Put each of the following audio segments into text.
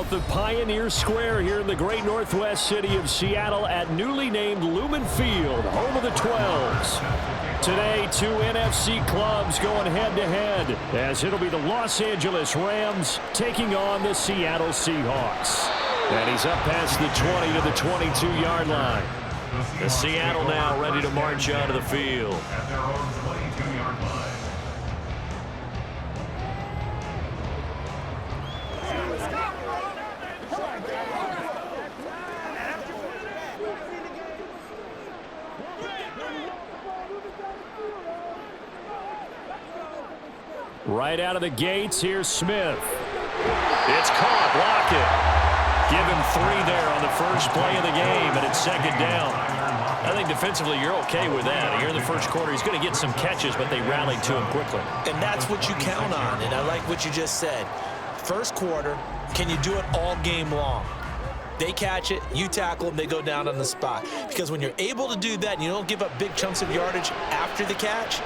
south of Pioneer Square here in the great northwest city of Seattle at newly named Lumen Field, home of the 12s. Today, two NFC clubs going head-to-head as it'll be the Los Angeles Rams taking on the Seattle Seahawks. And he's up past the 20 to the 22-yard line. The Seattle now ready to march onto the field. Right out of the gates, here's Smith. It's caught, Lockett. Give him 3 there on the first play of the game, and it's second down. I think defensively you're okay with that. Here in the first quarter, he's going to get some catches, but they rallied to him quickly. And that's what you count on, and I like what you just said. First quarter, can you do it all game long? They catch it, you tackle them, they go down on the spot. Because when you're able to do that and you don't give up big chunks of yardage after the catch,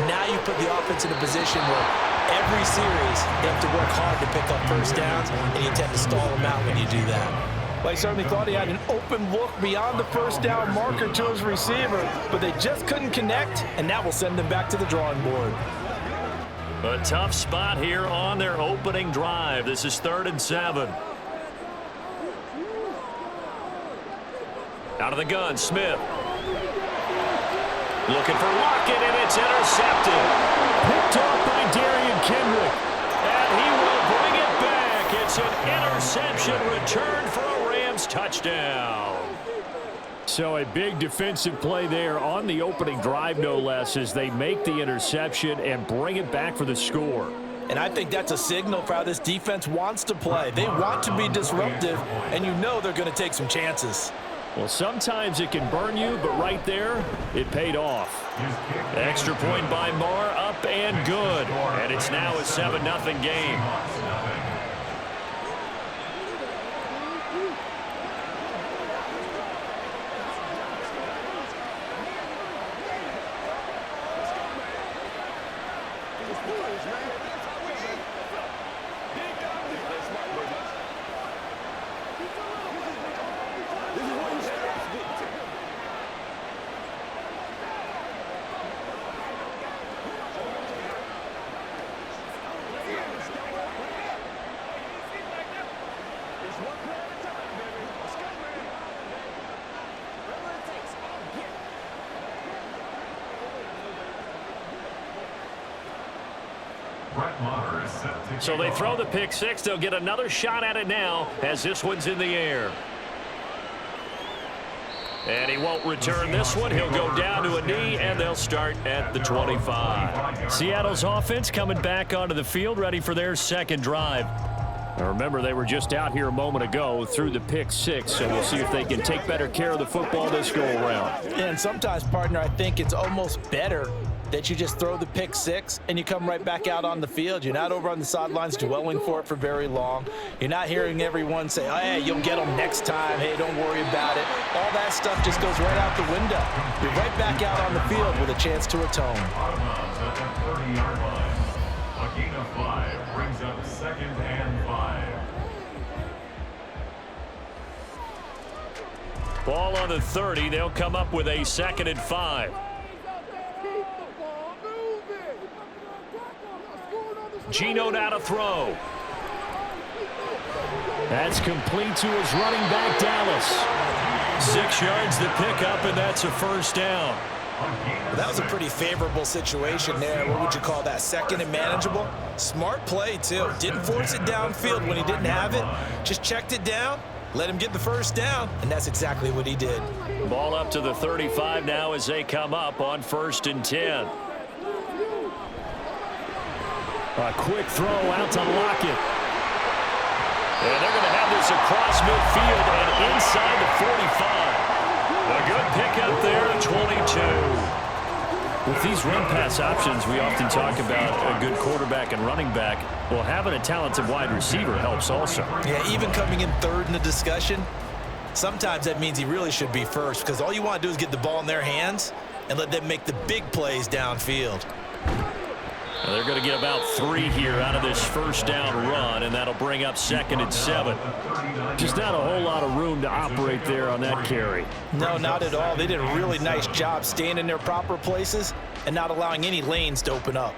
now you put the offense in a position where every series they have to work hard to pick up first downs, and you tend to stall them out when you do that. Well, he certainly thought he had an open look beyond the first down marker to his receiver, but they just couldn't connect, and that will send them back to the drawing board. A tough spot here on their opening drive. This is 3rd and 7. Out of the gun, Smith. Looking for Lockett, and it's intercepted. Picked off by Darian Kendrick. And he will bring it back. It's an interception returned for a Rams touchdown. So a big defensive play there on the opening drive, no less, as they make the interception and bring it back for the score. And I think that's a signal for how this defense wants to play. They want to be disruptive, and you know they're going to take some chances. Well, sometimes it can burn you, but right there, it paid off. Extra point by Marr, up and good. And it's now a 7-0 game. So they throw the pick six. They'll get another shot at it now as this one's in the air. And he won't return this one. He'll go down to a knee, and they'll start at the 25. Seattle's offense coming back onto the field, ready for their second drive. Now remember, they were just out here a moment ago through the pick six, so we'll see if they can take better care of the football this go-around. And sometimes, partner, I think it's almost better that you just throw the pick six and you come right back out on the field. You're not over on the sidelines dwelling for it for very long. You're not hearing everyone say, oh, hey, you'll get them next time. Hey, don't worry about it. All that stuff just goes right out the window. You're right back out on the field with a chance to atone. Brings up 2nd and 5. Ball on the 30. They'll come up with a 2nd and 5. Geno now to throw. That's complete to his running back, Dallas. 6 yards the pickup, and that's a first down. That was a pretty favorable situation there. What would you call that? 2nd and manageable? Smart play, too. Didn't force it downfield when he didn't have it. Just checked it down, let him get the first down, and that's exactly what he did. Ball up to the 35 now as they come up on 1st and 10. A quick throw out to Lockett. And they're going to have this across midfield and inside the 45. A good pickup there, 22. With these run-pass options, we often talk about a good quarterback and running back. Well, having a talented wide receiver helps also. Yeah, even coming in 3rd in the discussion, sometimes that means he really should be first, because all you want to do is get the ball in their hands and let them make the big plays downfield. Now they're going to get about 3 here out of this first down run, and that'll bring up 2nd and 7. Just not a whole lot of room to operate there on that carry. No, not at all. They did a really nice job staying in their proper places and not allowing any lanes to open up.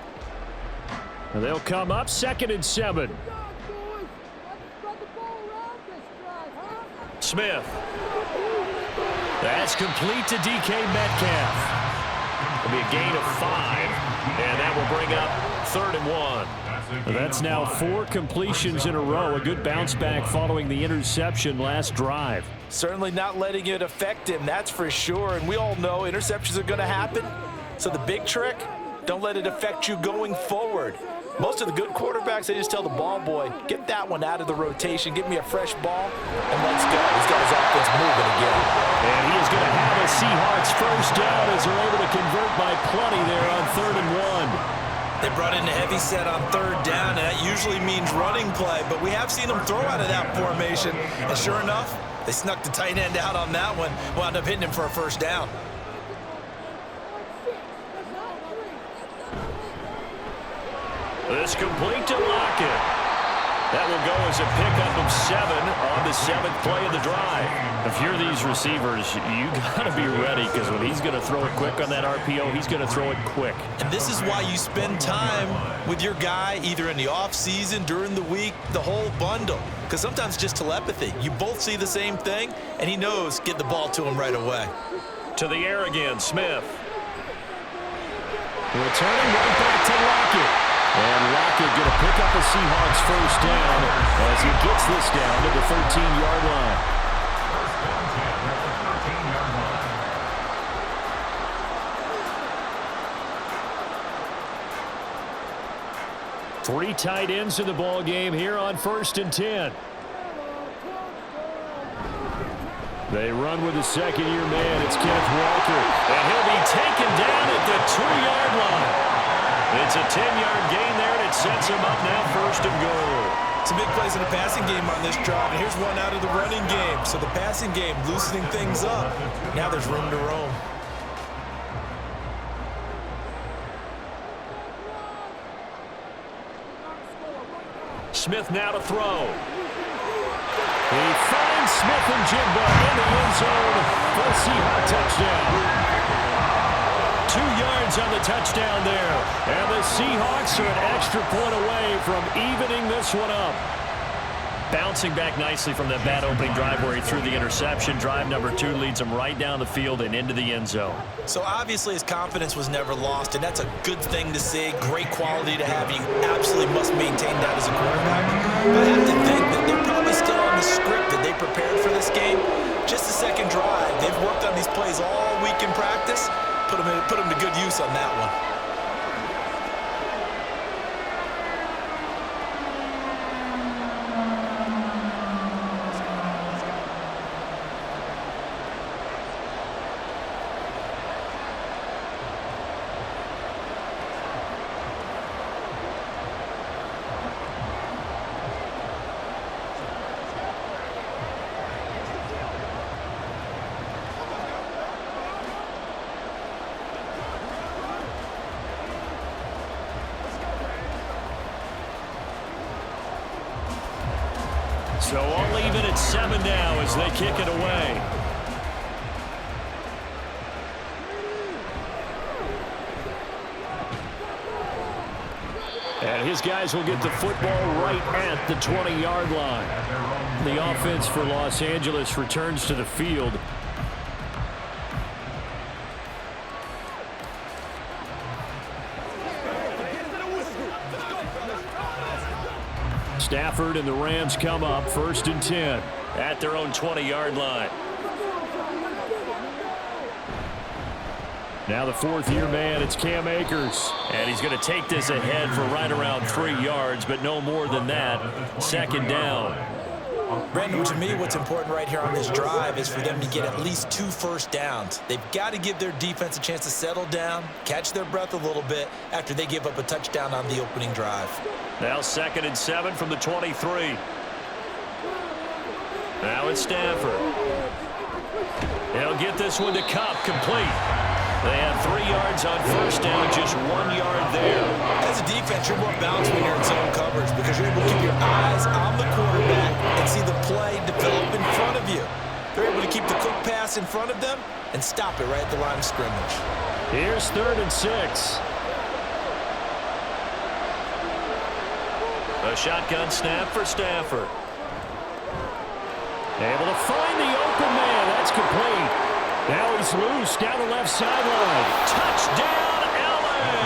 And they'll come up 2nd and 7. Smith. That's complete to DK Metcalf. It'll be a gain of 5, and that will bring up 3rd and 1. That's now 4 completions in a row. A good bounce back following the interception last drive. Certainly not letting it affect him, that's for sure. And we all know interceptions are going to happen. So the big trick, don't let it affect you going forward. Most of the good quarterbacks, they just tell the ball boy, get that one out of the rotation, give me a fresh ball, and let's go. He's got his offense moving again. And he is going to have a Seahawks first down as they're able to convert by plenty there on 3rd and 1. They brought in a heavy set on 3rd down, and that usually means running play, but we have seen them throw out of that formation, and sure enough, they snuck the tight end out on that one, wound up hitting him for a first down. This complete to Lockett. That will go as a pickup of 7 on the 7th play of the drive. If you're these receivers, you got to be ready, because when he's going to throw it quick on that RPO, he's going to throw it quick. And this is why you spend time with your guy either in the offseason, during the week, the whole bundle. Because sometimes just telepathy. You both see the same thing, and he knows get the ball to him right away. To the air again, Smith. Returning right back to Lockett. And Lockett going to pick up a Seahawks first down as he gets this down to the 13-yard line. Three tight ends in the ball game here on 1st and 10. They run with the second-year man. It's Kenneth Walker. And he'll be taken down at the 2-yard line. It's a 10-yard gain there, and it sets him up now 1st and goal. Some big plays in the passing game on this drive, and here's one out of the running game. So the passing game loosening things up. Now there's room to roam. Smith now to throw. He finds Smith and Jigba in the end zone for a Seahawks touchdown. 2 yards on the touchdown there. And the Seahawks are an extra point away from evening this one up. Bouncing back nicely from that bad opening drive where he threw the interception. Drive number 2 leads him right down the field and into the end zone. So obviously his confidence was never lost, and that's a good thing to see. Great quality to have. You absolutely must maintain that as a quarterback. But I have to think that they're probably still on the script that they prepared for this game. Just the second drive. They've worked on these plays all week in practice. Put them to good use on that one. So all even at 7 now as they kick it away. And his guys will get the football right at the 20-yard line. The offense for Los Angeles returns to the field. Stafford and the Rams come up 1st and 10 at their own 20-yard line. Now the 4th-year man, it's Cam Akers. And he's going to take this ahead for right around 3 yards, but no more than that. 2nd down. Brandon, to me, what's important right here on this drive is for them to get at least 2 first downs. They've got to give their defense a chance to settle down, catch their breath a little bit after they give up a touchdown on the opening drive. Now 2nd and 7 from the 23. Now it's Stafford. He'll get this one to Kupp, complete. They have 3 yards on first down, just 1 yard there. As a defense, you're more balanced when you're in zone coverage because you're able to keep your eyes on the quarterback and see the play develop in front of you. They're able to keep the quick pass in front of them and stop it right at the line of scrimmage. Here's 3rd and 6. A shotgun snap for Stafford. Able to find the open man. That's complete. Now he's loose down the left sideline. Touchdown, L.A.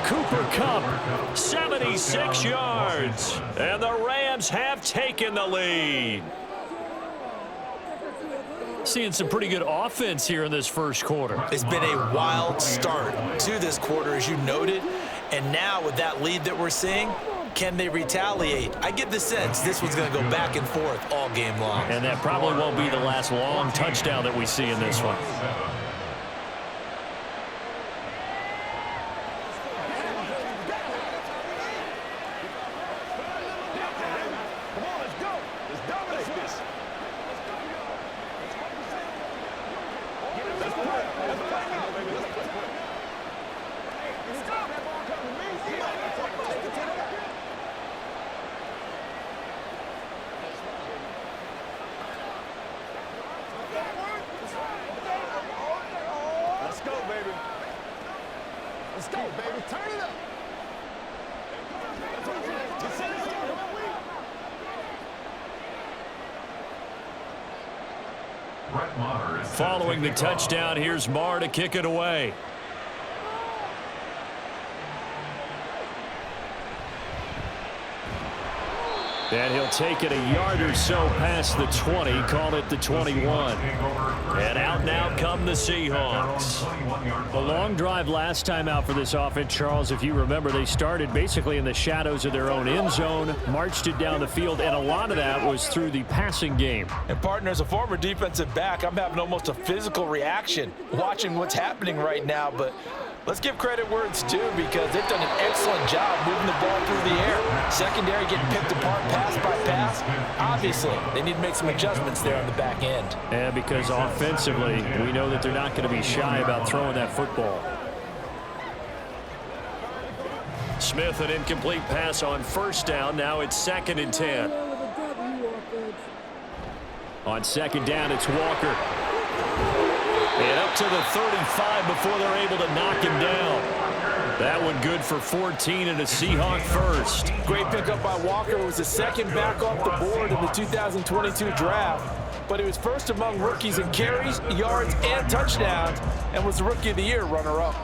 Cooper Kupp, 76 yards. And the Rams have taken the lead. Seeing some pretty good offense here in this first quarter. It's been a wild start to this quarter, as you noted. And now with that lead that we're seeing, can they retaliate? I get the sense this one's going to go back and forth all game long. And that probably won't be the last long touchdown that we see in this one. Let's go, baby. Turn it up. Following the touchdown, here's Marr to kick it away. And he'll take it a yard or so past the 20, call it the 21. And out now come the Seahawks. A long drive last time out for this offense, Charles. If you remember, they started basically in the shadows of their own end zone, marched it down the field, and a lot of that was through the passing game. And, partner, as a former defensive back, I'm having almost a physical reaction watching what's happening right now. But let's give credit where it's due because they've done an excellent job moving the ball through the air. Secondary getting picked apart pass by pass. Obviously, they need to make some adjustments there on the back end. And because offensively, we know that they're not going to be shy about throwing that football. Smith, an incomplete pass on first down. Now it's 2nd and 10. On 2nd down, it's Walker. And up to the 35 before they're able to knock him down. That one good for 14 and a Seahawk first. Great pickup by Walker. It was the second back off the board in the 2022 draft. But he was first among rookies in carries, yards, and touchdowns, and was the Rookie of the Year runner-up.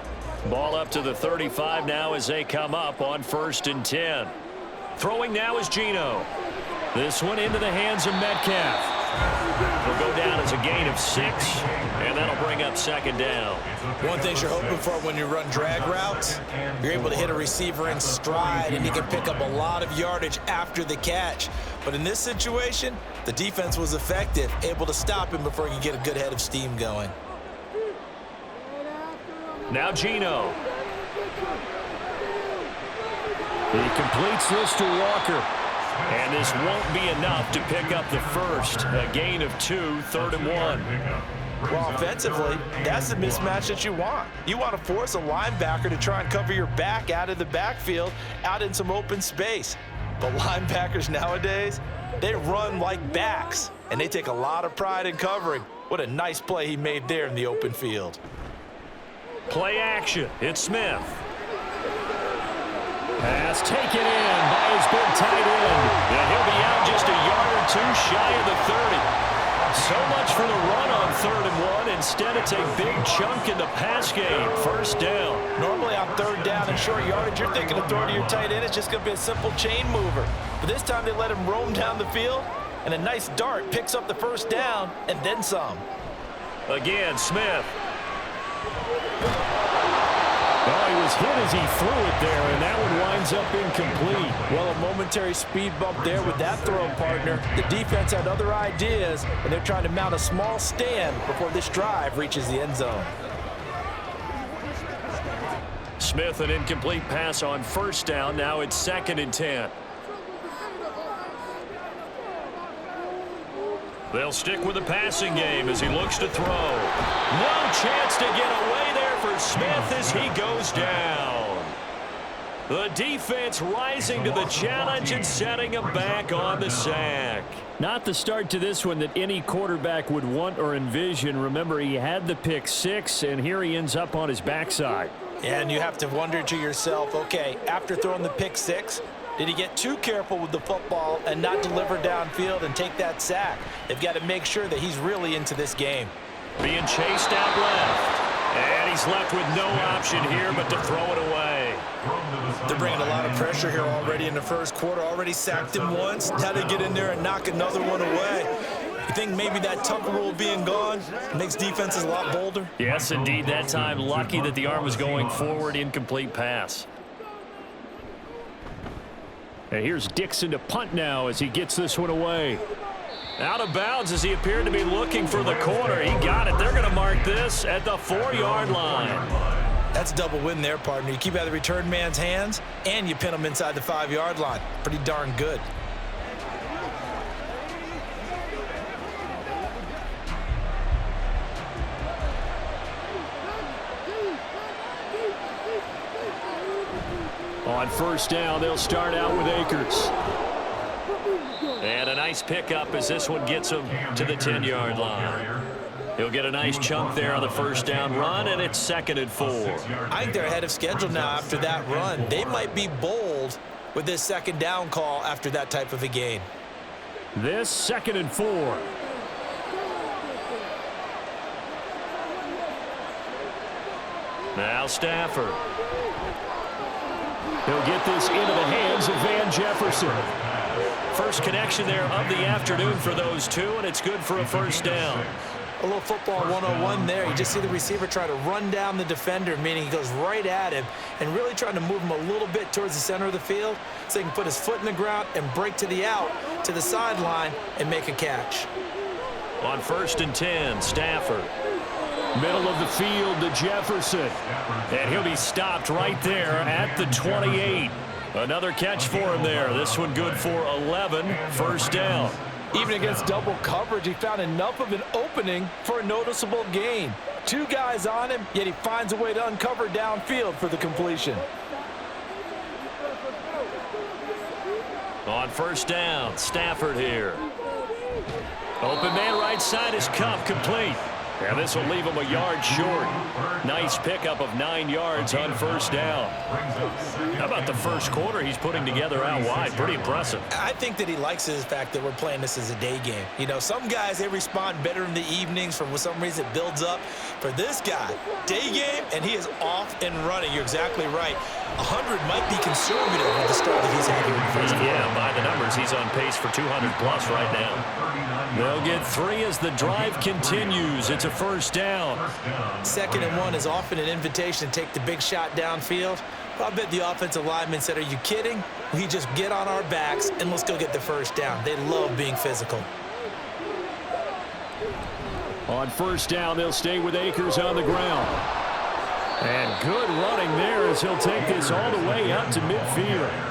Ball up to the 35 now as they come up on 1st and 10. Throwing now is Geno. This one into the hands of Metcalf. Will go down as a gain of 6, and that'll bring up 2nd down. One thing you're hoping for when you run drag routes, you're able to hit a receiver in stride, and you can pick up a lot of yardage after the catch. But in this situation, the defense was effective, able to stop him before he could get a good head of steam going. Now Geno. He completes this to Walker. And this won't be enough to pick up the first. A gain of 2, 3rd and 1. Well, offensively, that's the mismatch that you want. You want to force a linebacker to try and cover your back out of the backfield, out in some open space. But linebackers nowadays, they run like backs, and they take a lot of pride in covering. What a nice play he made there in the open field. Play action. It's Smith. Pass taken in by his big tight end. And he'll be out just a yard or 2 shy of the 30. So much for the run on 3rd and 1. Instead, it's a big chunk in the pass game. First down. Normally on 3rd down and short yardage, you're thinking of throwing to your tight end. It's just going to be a simple chain mover. But this time they let him roam down the field, and a nice dart picks up the first down and then some. Again, Smith. Oh, he was hit as he threw it there, and that one winds up incomplete. Well, a momentary speed bump there with that throw, partner. The defense had other ideas, and they're trying to mount a small stand before this drive reaches the end zone. Smith, an incomplete pass on first down. Now it's 2nd and 10. They'll stick with the passing game as he looks to throw. No chance to get away there for Smith as he goes down. The defense rising to the challenge and setting him back on the sack. Not the start to this one that any quarterback would want or envision. Remember, he had the pick six, and here he ends up on his backside. And you have to wonder to yourself, okay, after throwing the pick six, did he get too careful with the football and not deliver downfield and take that sack? They've got to make sure that he's really into this game. Being chased out left. And he's left with no option here but to throw it away. They're bringing a lot of pressure here already in the first quarter. Already sacked him once. Now they get in there and knock another one away. You think maybe that Tucker rule being gone makes defenses a lot bolder? Yes, indeed. That time, lucky that the arm was going forward. Incomplete pass. And here's Dixon to punt now as he gets this one away. Out of bounds as he appeared to be looking for the corner. He got it. They're going to mark this at the 4-yard line. That's a double win there, partner. You keep out of the return man's hands, and you pin him inside the 5-yard line. Pretty darn good. On first down, they'll start out with Akers. And a nice pickup as this one gets him to the 10-yard line. He'll get a nice chunk there on the first down run, and it's 2nd and 4. I think they're ahead of schedule now after that run. They might be bold with this 2nd down call after that type of a gain. This 2nd and 4. Now Stafford. He'll get this into the hands of Van Jefferson. First connection there of the afternoon for those two, and it's good for a first down. A little football 101 there. You just see the receiver try to run down the defender, meaning he goes right at him and really trying to move him a little bit towards the center of the field so he can put his foot in the ground and break to the out, to the sideline, and make a catch. On 1st and 10, Stafford. Middle of the field to Jefferson. And he'll be stopped right there at the 28. Another catch for him there. This one good for 11. First down. Even against double coverage, he found enough of an opening for a noticeable gain. 2 guys on him, yet he finds a way to uncover downfield for the completion. On first down, Stafford here. Open man right side is Cup, complete. And this will leave him a yard short. Nice pickup of 9 yards on first down. How about the first quarter he's putting together out wide? Pretty impressive. I think that he likes the fact that we're playing this as a day game. You know, some guys, they respond better in the evenings. For some reason, it builds up. For this guy, day game, and he is off and running. You're exactly right. 100 might be conservative with the start that he's had here in the first quarter. Yeah, by the numbers, he's on pace for 200-plus right now. They'll get 3 as the drive continues. It's a first down. 2nd and 1 is often an invitation to take the big shot downfield. But I bet the offensive lineman said, are you kidding? We just get on our backs and let's go get the first down. They love being physical. On first down, they'll stay with Akers on the ground. And good running there as he'll take this all the way up to midfield.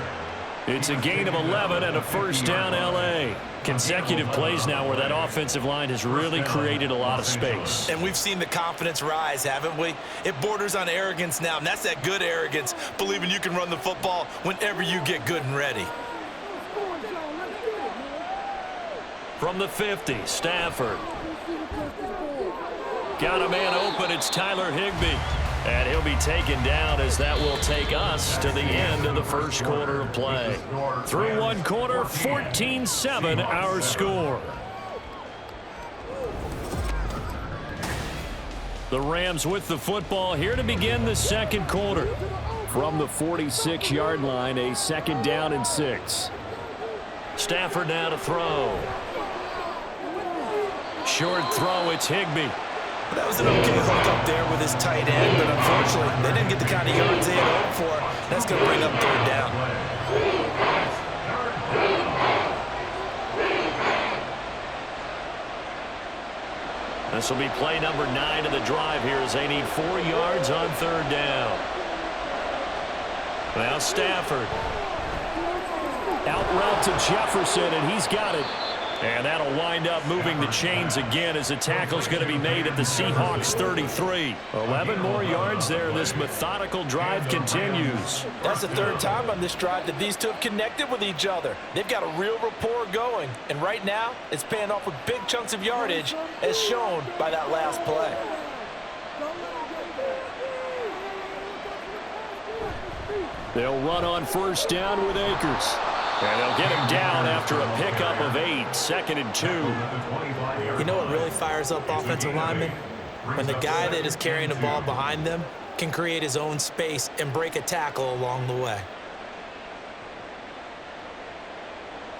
It's a gain of 11 and a first down L.A. Consecutive plays now where that offensive line has really created a lot of space. And we've seen the confidence rise, haven't we? It borders on arrogance now, and that's that good arrogance, believing you can run the football whenever you get good and ready. From the 50, Stafford. Got a man open, it's Tyler Higbee. And he'll be taken down as that will take us to the end of the first quarter of play. Through one quarter, 14-7 our score. The Rams with the football here to begin the second quarter. From the 46-yard line, a 2nd down and 6. Stafford now to throw. Short throw, it's Higbee. That was an okay hook up there with his tight end, but unfortunately, they didn't get the kind of yards they had hoped for. That's going to bring up 3rd down. This will be play number 9 of the drive here as they need 4 yards on 3rd down. Now Stafford. Out route to Jefferson, and he's got it. And that'll wind up moving the chains again as the tackle's going to be made at the Seahawks 33. 11 more yards there. This methodical drive continues. That's the third time on this drive that these two have connected with each other. They've got a real rapport going. And right now, it's paying off with big chunks of yardage as shown by that last play. They'll run on first down with Akers. And they'll get him down after a pickup of 8, 2nd and 2. You know what really fires up offensive linemen? When the guy that is carrying the ball behind them can create his own space and break a tackle along the way.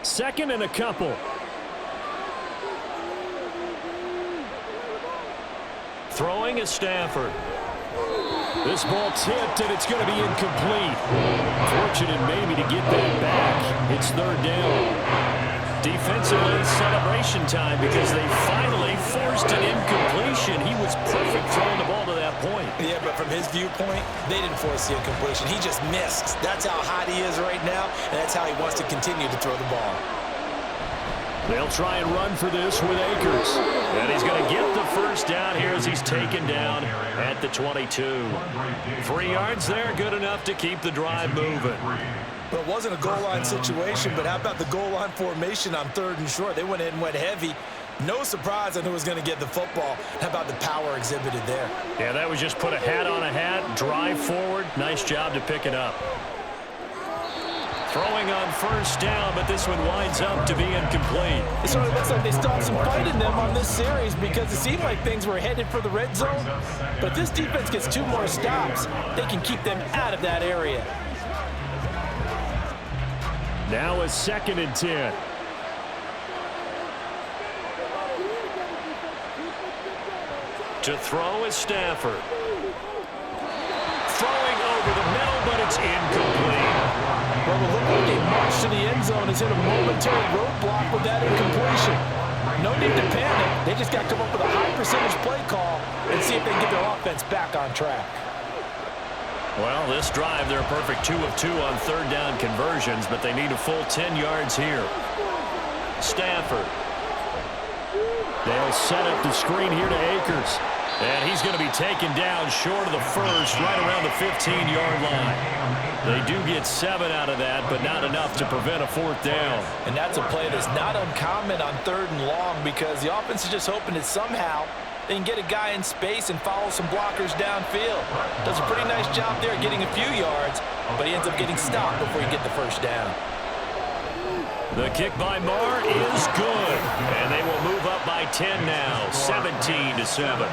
2nd and a couple. Throwing is Stafford. This ball tipped, and it's going to be incomplete. Fortunate maybe to get that back. It's 3rd down. Defensively, celebration time because they finally forced an incompletion. He was perfect throwing the ball to that point. Yeah, but from his viewpoint, they didn't force the incompletion. He just missed. That's how hot he is right now, and that's how he wants to continue to throw the ball. They'll try and run for this with Akers. And he's going to get the first down here as he's taken down at the 22. 3 yards there, good enough to keep the drive moving. Well, it wasn't a goal line situation, but how about the goal line formation on 3rd and short? They went in and went heavy. No surprise on who was going to get the football. How about the power exhibited there? Yeah, that was just put a hat on a hat, drive forward. Nice job to pick it up. Throwing on first down, but this one winds up to be incomplete. It sort of looks like they stopped some fight in them on this series because it seemed like things were headed for the red zone. But if this defense gets 2 more stops, they can keep them out of that area. Now a 2nd and 10. To throw is Stafford. Throwing over the middle, but it's incomplete. Well, it looked like a march to the end zone has hit a momentary roadblock with that incompletion. No need to panic. They just got to come up with a high percentage play call and see if they can get their offense back on track. Well, this drive, they're a perfect 2 of 2 on 3rd down conversions, but they need a full 10 yards here. Stafford. They'll set up the screen here to Akers. And he's going to be taken down short of the first, right around the 15-yard line. They do get 7 out of that, but not enough to prevent a 4th down. And that's a play that's not uncommon on 3rd and long because the offense is just hoping that somehow they can get a guy in space and follow some blockers downfield. Does a pretty nice job there getting a few yards, but he ends up getting stopped before he get the first down. The kick by Marr is good, and they will move up by 10 now, 17-7.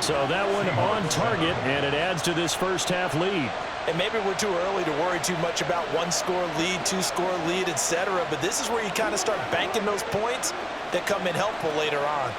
So that one on target, and it adds to this first half lead. And maybe we're too early to worry too much about 1-score lead, 2-score lead, etc. But this is where you kind of start banking those points that come in helpful later on.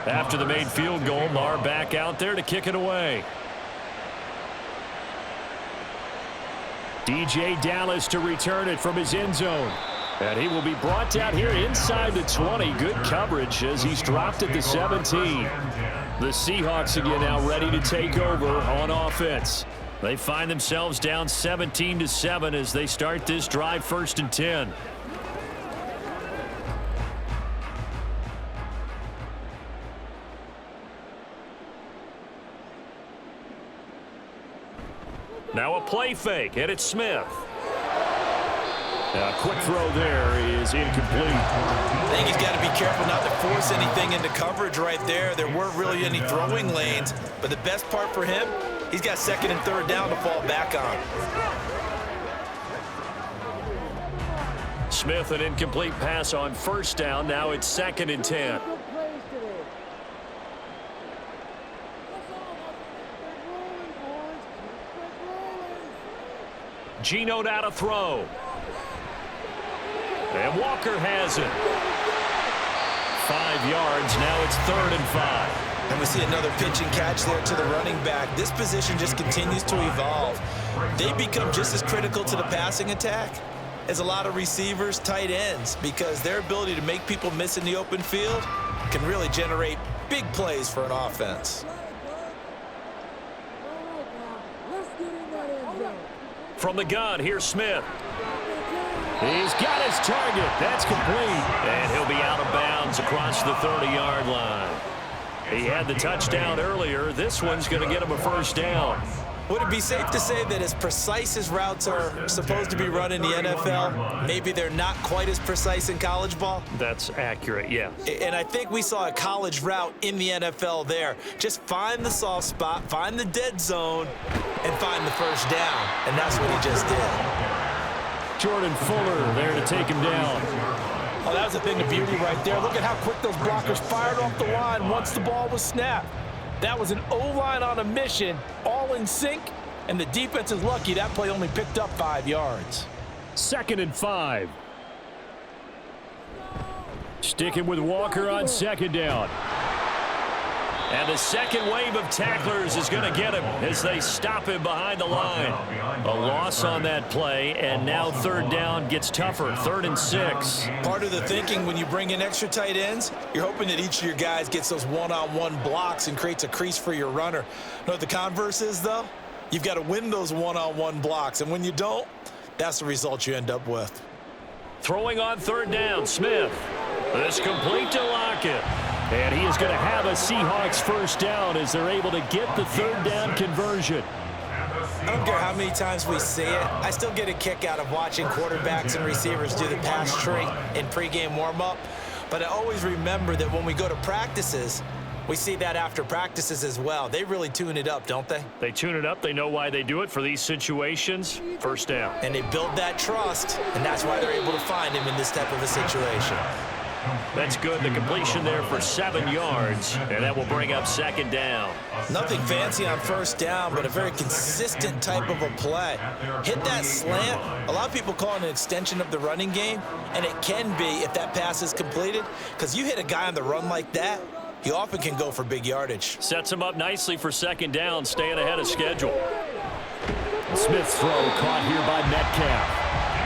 After the made field goal, Marr back out there to kick it away. DJ Dallas to return it from his end zone. And he will be brought down here inside the 20. Good coverage as he's dropped at the 17. The Seahawks again now ready to take over on offense. They find themselves down 17-7 as they start this drive 1st and 10. Now a play fake, and it's Smith. A quick throw there is incomplete. I think he's got to be careful not to force anything into coverage right there. There weren't really any throwing lanes, but the best part for him, he's got 2nd and 3rd down to fall back on. Smith, an incomplete pass on 1st down. Now it's 2nd and 10. Geno now to throw. And Walker has it. 5 yards. Now it's 3rd and 5. And we see another pitch and catch there to the running back. This position just continues to evolve. They become just as critical to the passing attack as a lot of receivers, tight ends, because their ability to make people miss in the open field can really generate big plays for an offense. From the gun, here's Smith. He's got his target. That's complete. And he'll be out of bounds across the 30-yard line. He had the touchdown earlier. This one's going to get him a first down. Would it be safe to say that as precise as routes are supposed to be run in the NFL, maybe they're not quite as precise in college ball? That's accurate, yeah. And I think we saw a college route in the NFL there. Just find the soft spot, find the dead zone, and find the first down. And that's what he just did. Jordan Fuller there to take him down. Oh, that was a thing of beauty right there. Look at how quick those blockers fired off the line once the ball was snapped. That was an O-line on a mission, all in sync, and the defense is lucky that play only picked up 5 yards. 2nd and 5. Sticking with Walker on 2nd down. And the second wave of tacklers is going to get him as they stop him behind the line. A loss on that play, and now 3rd down gets tougher. 3rd and 6. Part of the thinking when you bring in extra tight ends, you're hoping that each of your guys gets those one-on-one blocks and creates a crease for your runner. You know what the converse is, though? You've got to win those one-on-one blocks, and when you don't, that's the result you end up with. Throwing on 3rd down, Smith. This complete to Lockett. And he is going to have a Seahawks first down as they're able to get the 3rd down conversion. I don't care how many times we see it. I still get a kick out of watching quarterbacks and receivers do the pass tree in pregame warm-up. But I always remember that when we go to practices, we see that after practices as well. They really tune it up, don't they? They tune it up. They know why they do it for these situations. First down. And they build that trust, and that's why they're able to find him in this type of a situation. That's good. The completion there for 7 yards, and that will bring up 2nd down. Nothing fancy on 1st down, but a very consistent type of a play. Hit that slant. A lot of people call it an extension of the running game, and it can be if that pass is completed, because you hit a guy on the run like that, he often can go for big yardage. Sets him up nicely for 2nd down, staying ahead of schedule. Smith's throw caught here by Metcalf.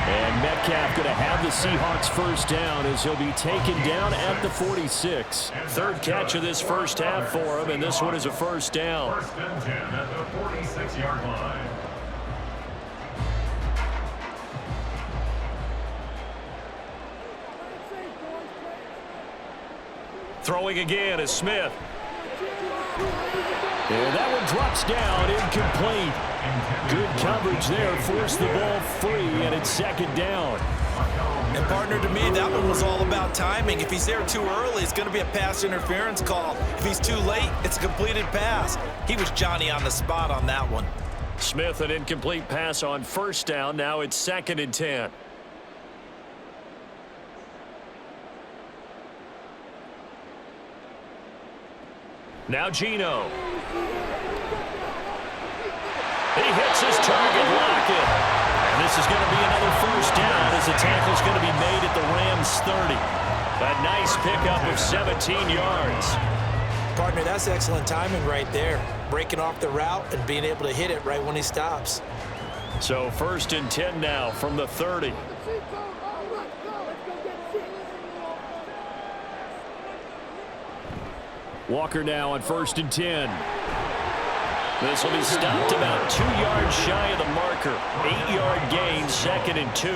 And Metcalf going to have the Seahawks first down as he'll be taken down at the 46. 3rd catch of this first half for him, and this one is a first down. 1st and 10 at the 46-yard line. Throwing again is Smith. And that one drops down, incomplete. Good coverage there, forced the ball free, and it's 2nd down. And partner, to me, that one was all about timing. If he's there too early, it's going to be a pass interference call. If he's too late, it's a completed pass. He was Johnny on the spot on that one. Smith, an incomplete pass on 1st down. Now it's 2nd and 10. Now Geno. He hits his target, Lockett. And this is going to be another first down as the tackle's going to be made at the Rams 30. A nice pickup of 17 yards. Partner, that's excellent timing right there. Breaking off the route and being able to hit it right when he stops. So 1st and 10 now from the 30. Walker now on 1st and 10. This will be stopped about 2 yards shy of the marker. 8-yard gain, 2nd and 2.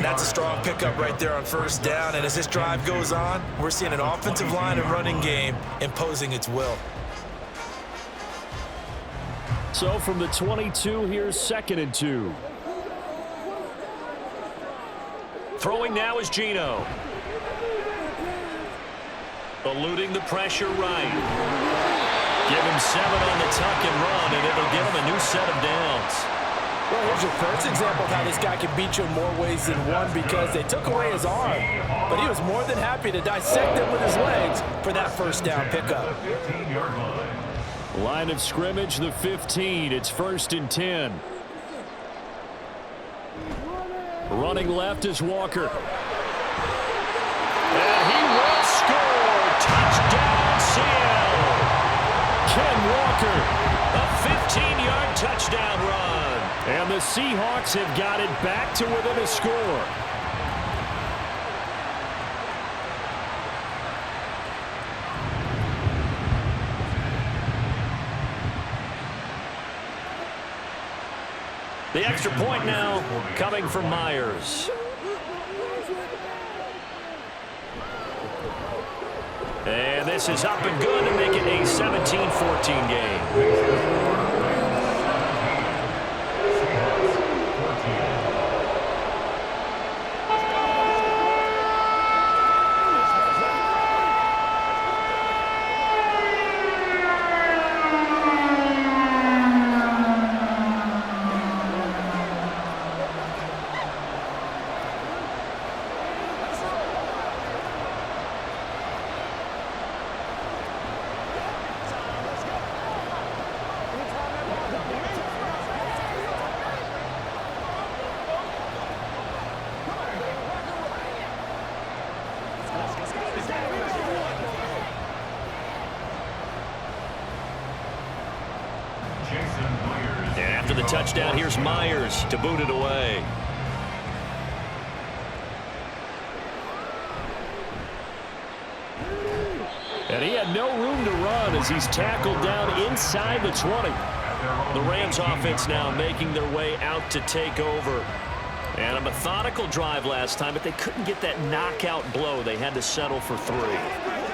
That's a strong pickup right there on 1st down. And as this drive goes on, we're seeing an offensive line and running game imposing its will. So from the 22, here's 2nd and 2. Throwing now is Geno. Eluding the pressure right. Give him 7 on the tuck and run, and it'll give him a new set of downs. Well, here's your first example of how this guy can beat you in more ways than one, because they took away his arm, but he was more than happy to dissect them with his legs for that 1st down pickup. Line of scrimmage, the 15. It's 1st and 10. Running left is Walker. And he will score. Touchdown, Seattle. Ken Walker, a 15-yard touchdown run. And the Seahawks have got it back to within a score. The extra point now coming from Myers. And this is up and good to make it a 17-14 game. And after the touchdown, here's Myers to boot it away. And he had no room to run as he's tackled down inside the 20. The Rams offense now making their way out to take over. And a methodical drive last time, but they couldn't get that knockout blow. They had to settle for 3.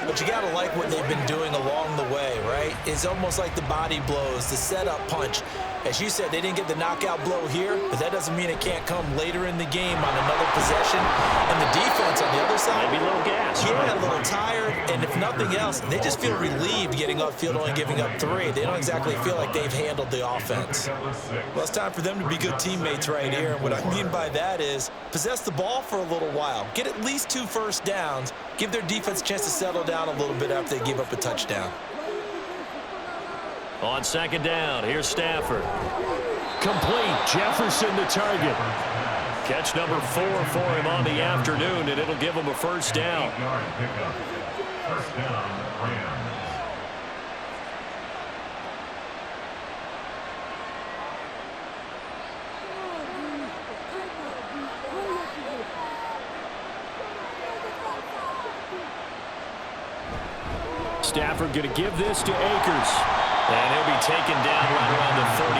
But you got to like what they've been doing along the way, right? It's almost like the body blows, the setup punch. As you said, they didn't get the knockout blow here, but that doesn't mean it can't come later in the game on another possession. And the defense on the other side, maybe a little gas. Yeah, a little tired. And if nothing else, they just feel relieved getting upfield, only giving up 3. They don't exactly feel like they've handled the offense. Well, it's time for them to be good teammates right here. And what I mean by that is possess the ball for a little while. Get at least 2 first downs. Give their defense a chance to settle down a little bit after they give up a touchdown. On second down, here's Stafford. Complete. Jefferson the target. Catch number 4 for him on the afternoon, and it'll give him a first down. First down, Rams. Stafford going to give this to Akers. And he'll be taken down right around the 34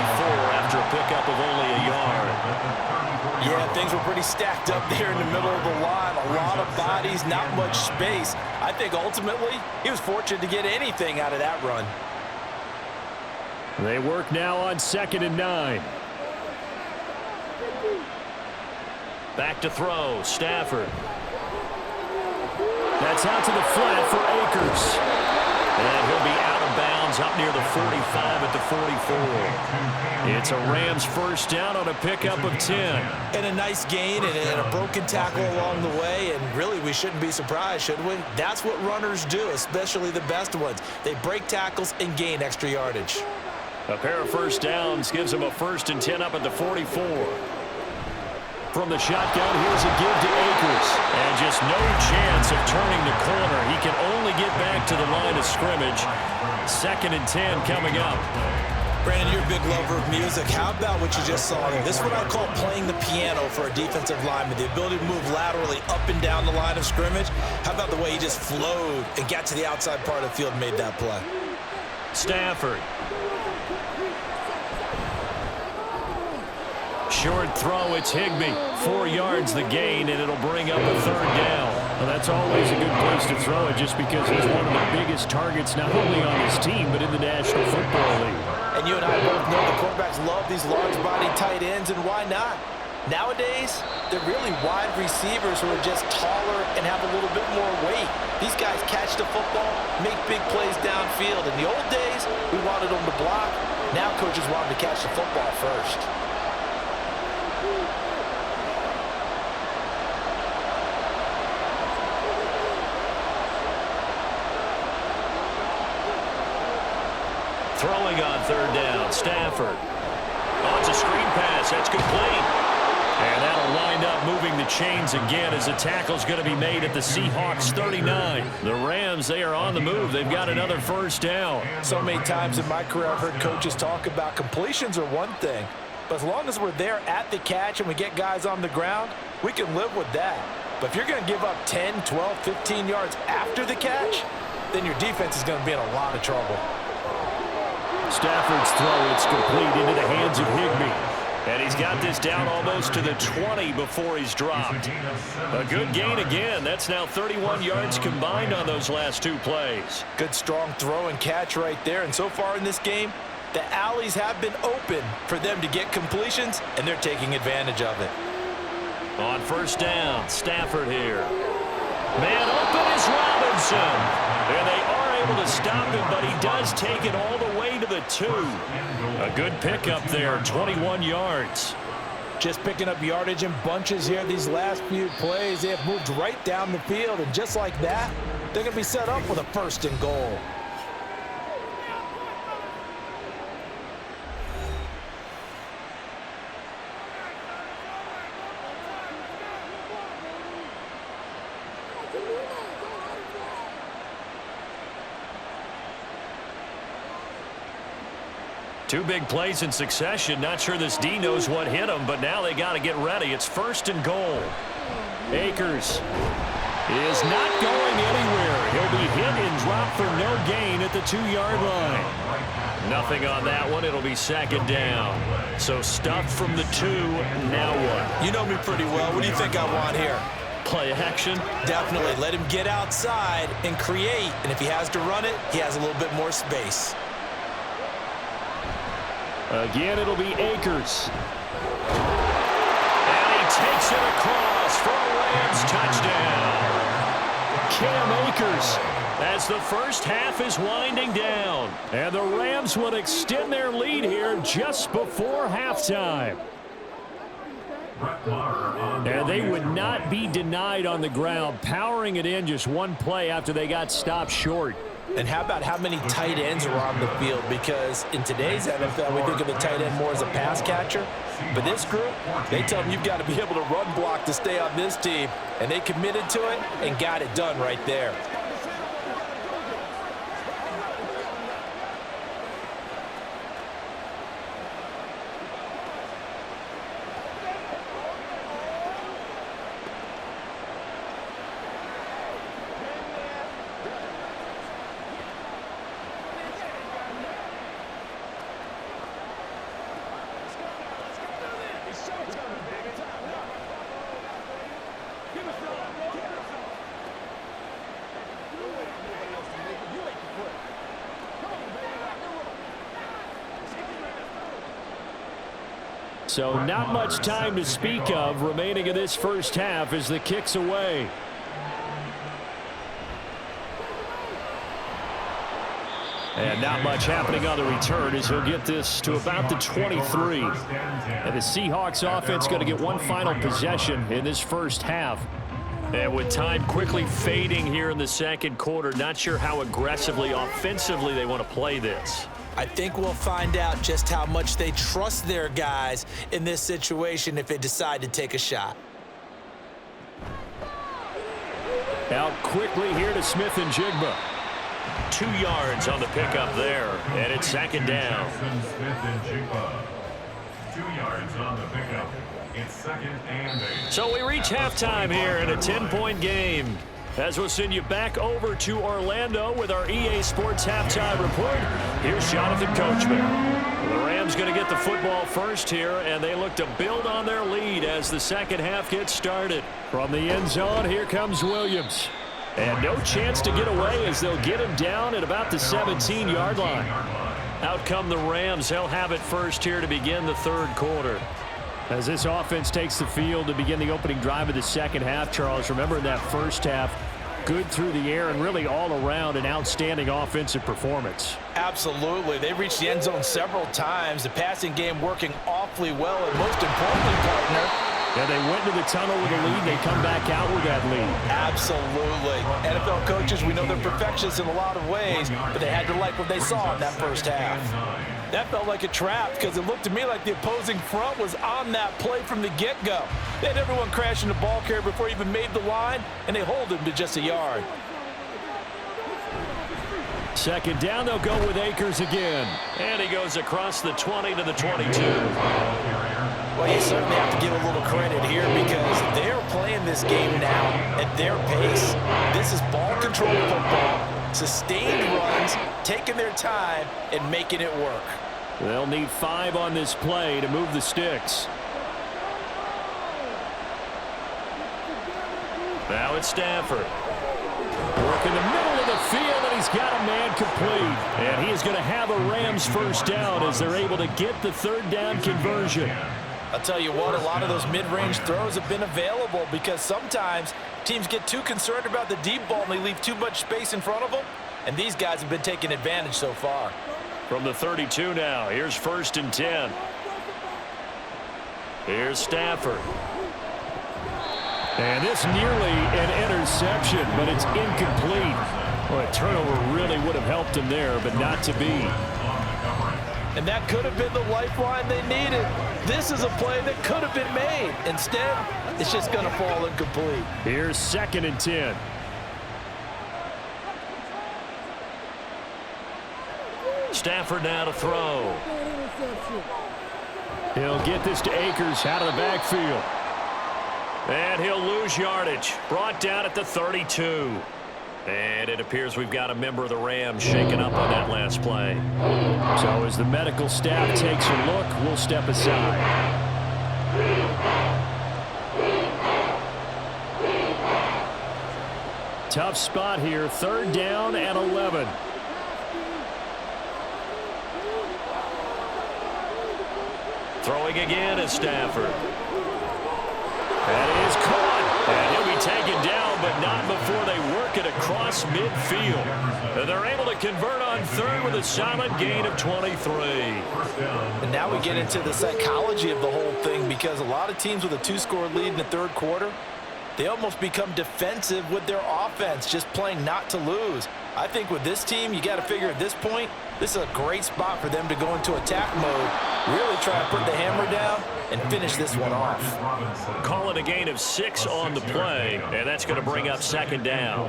after a pickup of only a yard. Yeah, things were pretty stacked up there in the middle of the line. A lot of bodies, not much space. I think ultimately he was fortunate to get anything out of that run. They work now on 2nd and 9. Back to throw, Stafford. That's out to the flat for Akers. And he'll be out of bounds up near the 45 at the 44. It's a Rams first down on a pickup of 10. And a nice gain and a broken tackle along the way. And really, we shouldn't be surprised, should we? That's what runners do, especially the best ones. They break tackles and gain extra yardage. A pair of first downs gives him a 1st and 10 up at the 44. From the shotgun, here's a give to Akers. And just no chance of turning the corner. He can only get back to the line of scrimmage. 2nd and 10 coming up. Brandon, you're a big lover of music. How about what you just saw there? This is what I call playing the piano for a defensive lineman. The ability to move laterally up and down the line of scrimmage. How about the way he just flowed and got to the outside part of the field and made that play? Stafford. Short throw, it's Higbee. 4 yards the gain, and it'll bring up a 3rd down. Well, that's always a good place to throw it just because he's one of the biggest targets not only on his team but in the National Football League. And you and I both know the quarterbacks love these large body tight ends, and why not? Nowadays, they're really wide receivers who are just taller and have a little bit more weight. These guys catch the football, make big plays downfield. In the old days, we wanted them to block. Now coaches want them to catch the football first. Throwing on 3rd down, Stafford. Oh, it's a screen pass. That's complete. And that'll wind up moving the chains again as the tackle's going to be made at the Seahawks 39. The Rams, they are on the move. They've got another first down. So many times in my career I've heard coaches talk about completions are one thing, but as long as we're there at the catch and we get guys on the ground, we can live with that. But if you're going to give up 10, 12, 15 yards after the catch, then your defense is going to be in a lot of trouble. Stafford's throw, it's complete into the hands of Higbee. And he's got this down almost to the 20 before he's dropped. A good gain again. That's now 31 yards combined on those last two plays. Good strong throw and catch right there. And so far in this game, the alleys have been open for them to get completions, and they're taking advantage of it. On first down, Stafford here. Man open is Robinson. And they are able to stop him, but he does take it all the way to the 2. A good pickup there, 21 yards. Just picking up yardage in bunches here these last few plays. They have moved right down the field, and just like that, they're going to be set up with a 1st and goal. Two big plays in succession. Not sure this D knows what hit him, but now they got to get ready. It's 1st and goal. Akers is not going anywhere. He'll be hit and dropped for no gain at the 2-yard line. Nothing on that one. It'll be 2nd down. So stuffed from the 2. Now what? You know me pretty well. What do you think I want here? Play action? Definitely. Let him get outside and create. And if he has to run it, he has a little bit more space. Again, it'll be Akers. And he takes it across for a Rams touchdown. Cam Akers, as the first half is winding down. And the Rams would extend their lead here just before halftime. And they would not be denied on the ground, powering it in just one play after they got stopped short. And how about how many tight ends are on the field? Because in today's NFL, we think of the tight end more as a pass catcher. But this group, they tell them you've got to be able to run block to stay on this team. And they committed to it and got it done right there. So not much time to speak of remaining in this first half as the kick's away. And not much happening on the return as he'll get this to about the 23. And the Seahawks offense going to get one final possession in this first half. And with time quickly fading here in the second quarter, not sure how aggressively, offensively they want to play this. I think we'll find out just how much they trust their guys in this situation if they decide to take a shot. Out quickly here to Smith and Jigba. 2 yards on the pickup there, and it's 2nd down. Smith and Jigba. 2 yards on the pickup. It's 2nd and 8. So we reach halftime here in a 10-point game. As we'll send you back over to Orlando with our EA Sports Halftime Report, here's Jonathan Coachman. The Rams going to get the football first here, and they look to build on their lead as the second half gets started. From the end zone, here comes Williams. And no chance to get away as they'll get him down at about the 17-yard line. Out come the Rams. They'll have it first here to begin the third quarter. As this offense takes the field to begin the opening drive of the second half, Charles, remember in that first half, good through the air and really all around an outstanding offensive performance. Absolutely. They reached the end zone several times. The passing game working awfully well, and most importantly, partner, yeah, they went to the tunnel with a lead. They come back out with that lead. Absolutely. NFL coaches, we know they're perfectionists in a lot of ways, but they had to like what they saw in that first half. That felt like a trap because it looked to me like the opposing front was on that play from the get-go. They had everyone crashing the ball carrier before he even made the line, and they hold him to just a yard. Second down, they'll go with Akers again. And he goes across the 20 to the 22. Well, you certainly have to give a little credit here because they're playing this game now at their pace. This is ball control football, sustained runs, taking their time, and making it work. They'll need 5 on this play to move the sticks. Now it's Stafford. Work in the middle of the field, and he's got a man complete. And he is going to have a Rams first down as they're able to get the third down conversion. I'll tell you what, a lot of those mid-range throws have been available because sometimes teams get too concerned about the deep ball and they leave too much space in front of them. And these guys have been taking advantage so far. From the 32 now, here's 1st and 10. Here's Stafford. And this nearly an interception, but it's incomplete. Well, a turnover really would have helped him there, but not to be. And that could have been the lifeline they needed. This is a play that could have been made. Instead, it's just going to fall incomplete. Here's 2nd and 10. Stafford now to throw. He'll get this to Akers out of the backfield. And he'll lose yardage. Brought down at the 32. And it appears we've got a member of the Rams shaken up on that last play. So as the medical staff takes a look, we'll step aside. Tough spot here. 3rd down and 11. Throwing again is Stafford. That is caught. And he'll be taken down, but not before they work it across midfield. And they're able to convert on 3rd with a solid gain of 23. And now we get into the psychology of the whole thing because a lot of teams with a 2-score lead in the 3rd quarter, they almost become defensive with their offense, just playing not to lose. I think with this team, you got to figure at this point, this is a great spot for them to go into attack mode, really try to put the hammer down and finish this one off. Call it a gain of 6 on the play, and that's going to bring up 2nd down.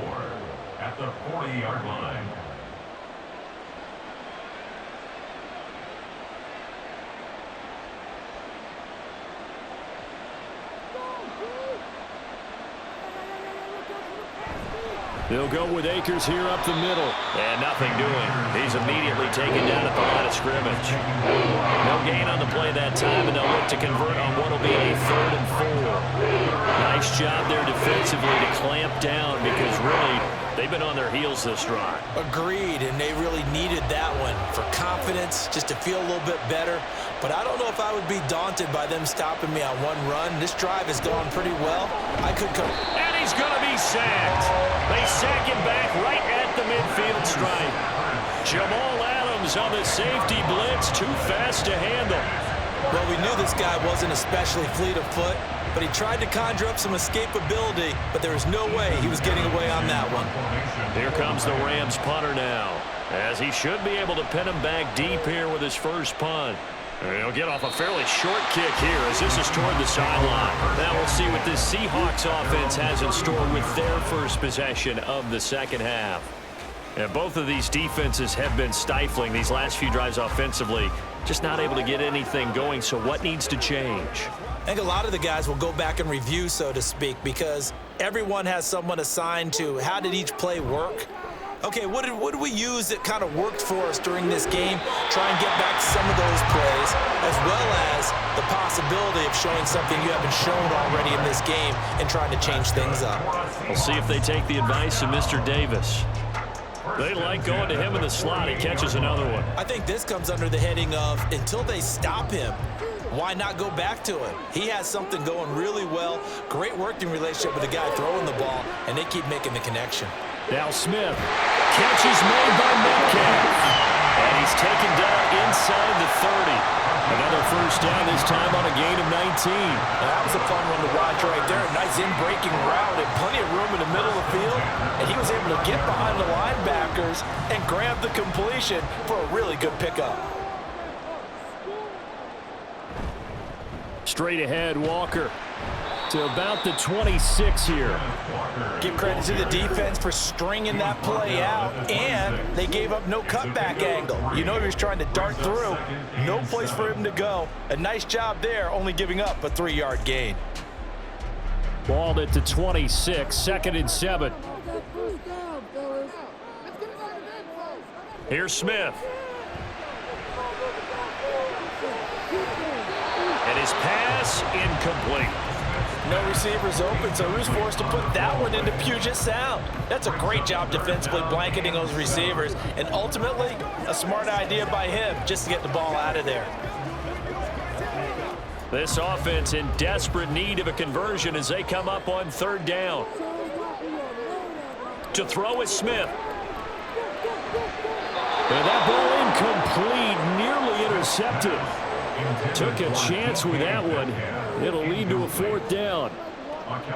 At the 40-yard line. They'll go with Akers here up the middle. And nothing doing. He's immediately taken down at the line of scrimmage. No gain on the play that time, and they'll look to convert on what will be a 3rd and 4. Nice job there defensively to clamp down because really they've been on their heels this drive. Agreed, and they really needed that one for confidence, just to feel a little bit better. But I don't know if I would be daunted by them stopping me on one run. This drive has gone pretty well. I could come. And he's going to be sacked. They sack him back right at the midfield stripe. Jamal Adams on the safety blitz, too fast to handle. Well, we knew this guy wasn't especially fleet of foot, but he tried to conjure up some escapability, but there was no way he was getting away on that one. Here comes the Rams punter now, as he should be able to pin him back deep here with his first punt. And he'll get off a fairly short kick here as this is toward the sideline. Now we'll see what this Seahawks offense has in store with their first possession of the 2nd half. And both of these defenses have been stifling these last few drives offensively, just not able to get anything going. So what needs to change? I think a lot of the guys will go back and review, so to speak, because everyone has someone assigned to how did each play work. Okay, what did we use that kind of worked for us during this game? Try and get back to some of those plays, as well as the possibility of showing something you haven't shown already in this game and trying to change things up. We'll see if they take the advice of Mr. Davis. They like going to him in the slot. He catches another one. I think this comes under the heading of until they stop him, why not go back to him? He has something going really well. Great working relationship with the guy throwing the ball, and they keep making the connection. Now Smith. Catch is made by Metcalf. And he's taken down inside the 30. Another first down, this time on a gain of 19. Now, that was a fun one to watch right there. A nice in-breaking route and plenty of room in the middle of the field. And he was able to get behind the linebackers and grab the completion for a really good pickup. Straight ahead, Walker to about the 26 here. Give credit to the defense for stringing that play out, and they gave up no cutback angle. You know he was trying to dart through. No place for him to go. A nice job there, only giving up a 3-yard gain. Balled it to 26, 2nd and 7. Here's Smith. And his pass incomplete. No receivers open, so who's forced to put that one into Puget Sound? That's a great job defensively blanketing those receivers, and ultimately, a smart idea by him just to get the ball out of there. This offense in desperate need of a conversion as they come up on 3rd down. To throw is Smith. And that ball incomplete, nearly intercepted. Took a chance with that one. It'll lead to a 4th down.